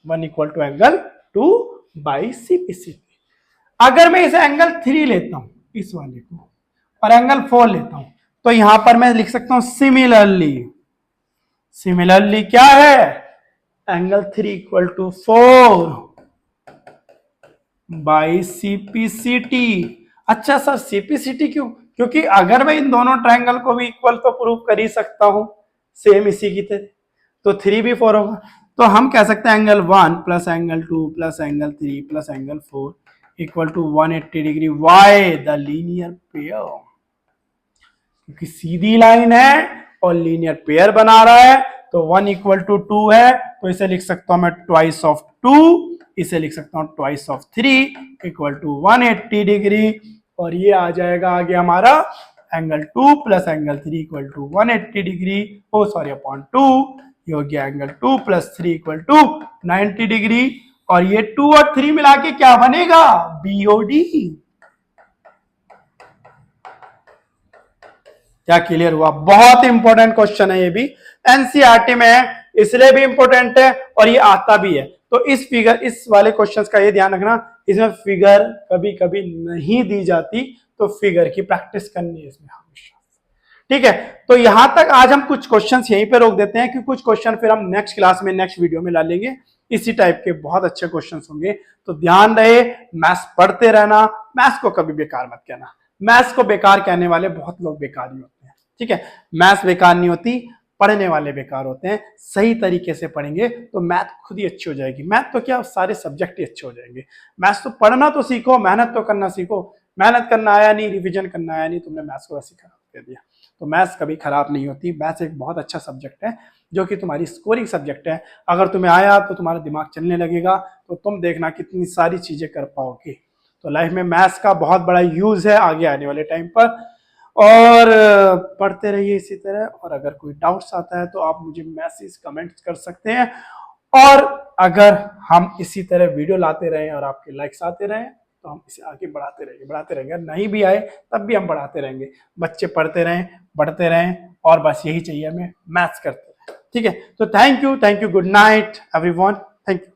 1 equal to angle 2 by C P C T. अगर मैं इसे एंगल 3 लेता हूं इस वाले को और एंगल 4 लेता हूं, तो यहां पर मैं लिख सकता हूं सिमिलरली, सिमिलरली क्या है, angle 3 equal to 4 by CPCT. अच्छा सर सीपीसीटी क्यों, क्योंकि अगर मैं इन दोनों ट्रायंगल को भी इक्वल तो प्रूव कर ही सकता हूं सेम इसी की तरह, तो 3 भी 4 होगा, तो हम कह सकते हैं angle 1 plus angle 2 plus angle 3 plus angle 4 equal to 180 degree. Why the linear pair, क्योंकि सीधी लाइन है और लीनियर पेयर बना रहा है, तो 1 इक्वल टू 2 है, तो इसे लिख सकता हूं मैं ट्वाइस ऑफ 2, इसे लिख सकता हूं twice of 3 equal to 180 degree. और ये आ जाएगा आगे हमारा angle 2 plus angle 3 equal to 180 degree, oh sorry upon 2, ये हो गया angle 2 plus 3 equal to 90 degree. और ये 2 और 3 मिला के क्या बनेगा, बीओडी। क्या क्लियर हुआ? बहुत इंपॉर्टेंट क्वेश्चन है ये भी, एनसीईआरटी में है, इसलिए भी इंपॉर्टेंट है और ये आता भी है। तो इस फिगर, इस वाले क्वेश्चंस का ये ध्यान रखना, इसमें फिगर कभी कभी नहीं दी जाती, तो फिगर की प्रैक्टिस करनी है इसमें हमेशा। ठीक है, तो यहां तक आज हम कुछ क्वेश्चंस यहीं पे रोक देते हैं, कि कुछ क्वेश्चन फिर हम नेक्स्ट क्लास में, नेक्स्ट वीडियो में ला लेंगे। इसी टाइप के बहुत अच्छे क्वेश्चंस होंगे, तो ध्यान रहे, मैथ्स पढ़ते रहना, मैथ्स को कभी बेकार मत कहना। मैथ्स को बेकार कहने वाले बहुत लोग बेकार ही होते हैं। ठीक है, मैथ्स बेकार नहीं होती, पढ़ने वाले बेकार होते हैं। सही तरीके से पढ़ेंगे तो मैथ खुद ही अच्छी हो जाएगी। मैथ तो क्या, सारे सब्जेक्ट ही अच्छे हो जाएंगे। मैथ्स तो पढ़ना तो सीखो, मेहनत तो करना सीखो। मेहनत करना आया नहीं, रिवीजन करना आया नहीं, तुमने मैथ्स को ऐसे खराब कर दिया। तो मैथ्स कभी खराब नहीं होती। मैथ्स एक बहुत अच्छा सब्जेक्ट है, जो कि तुम्हारी स्कोरिंग सब्जेक्ट है। अगर तुम्हें आया तो तुम्हारा दिमाग चलने लगेगा, तो तुम देखना कितनी सारी चीजें कर पाओगे। तो लाइफ में मैथ्स का बहुत बड़ा यूज है आगे आने वाले टाइम पर। और पढ़ते रहिए इसी तरह। और अगर कोई डाउट्स आता है तो आप मुझे मैसेज कमेंट्स कर सकते हैं। और अगर हम इसी तरह वीडियो लाते रहें और आपके लाइक्स आते रहें, तो हम इसे आगे बढ़ाते रहेंगे। नहीं भी आए तब भी हम बढ़ाते रहेंगे। बच्चे पढ़ते रहें, बढ़ते रहें, और बस यही चाहिए हमें, मैथ्स करते रहें। ठीक है, तो thank you, good night everyone, thank you.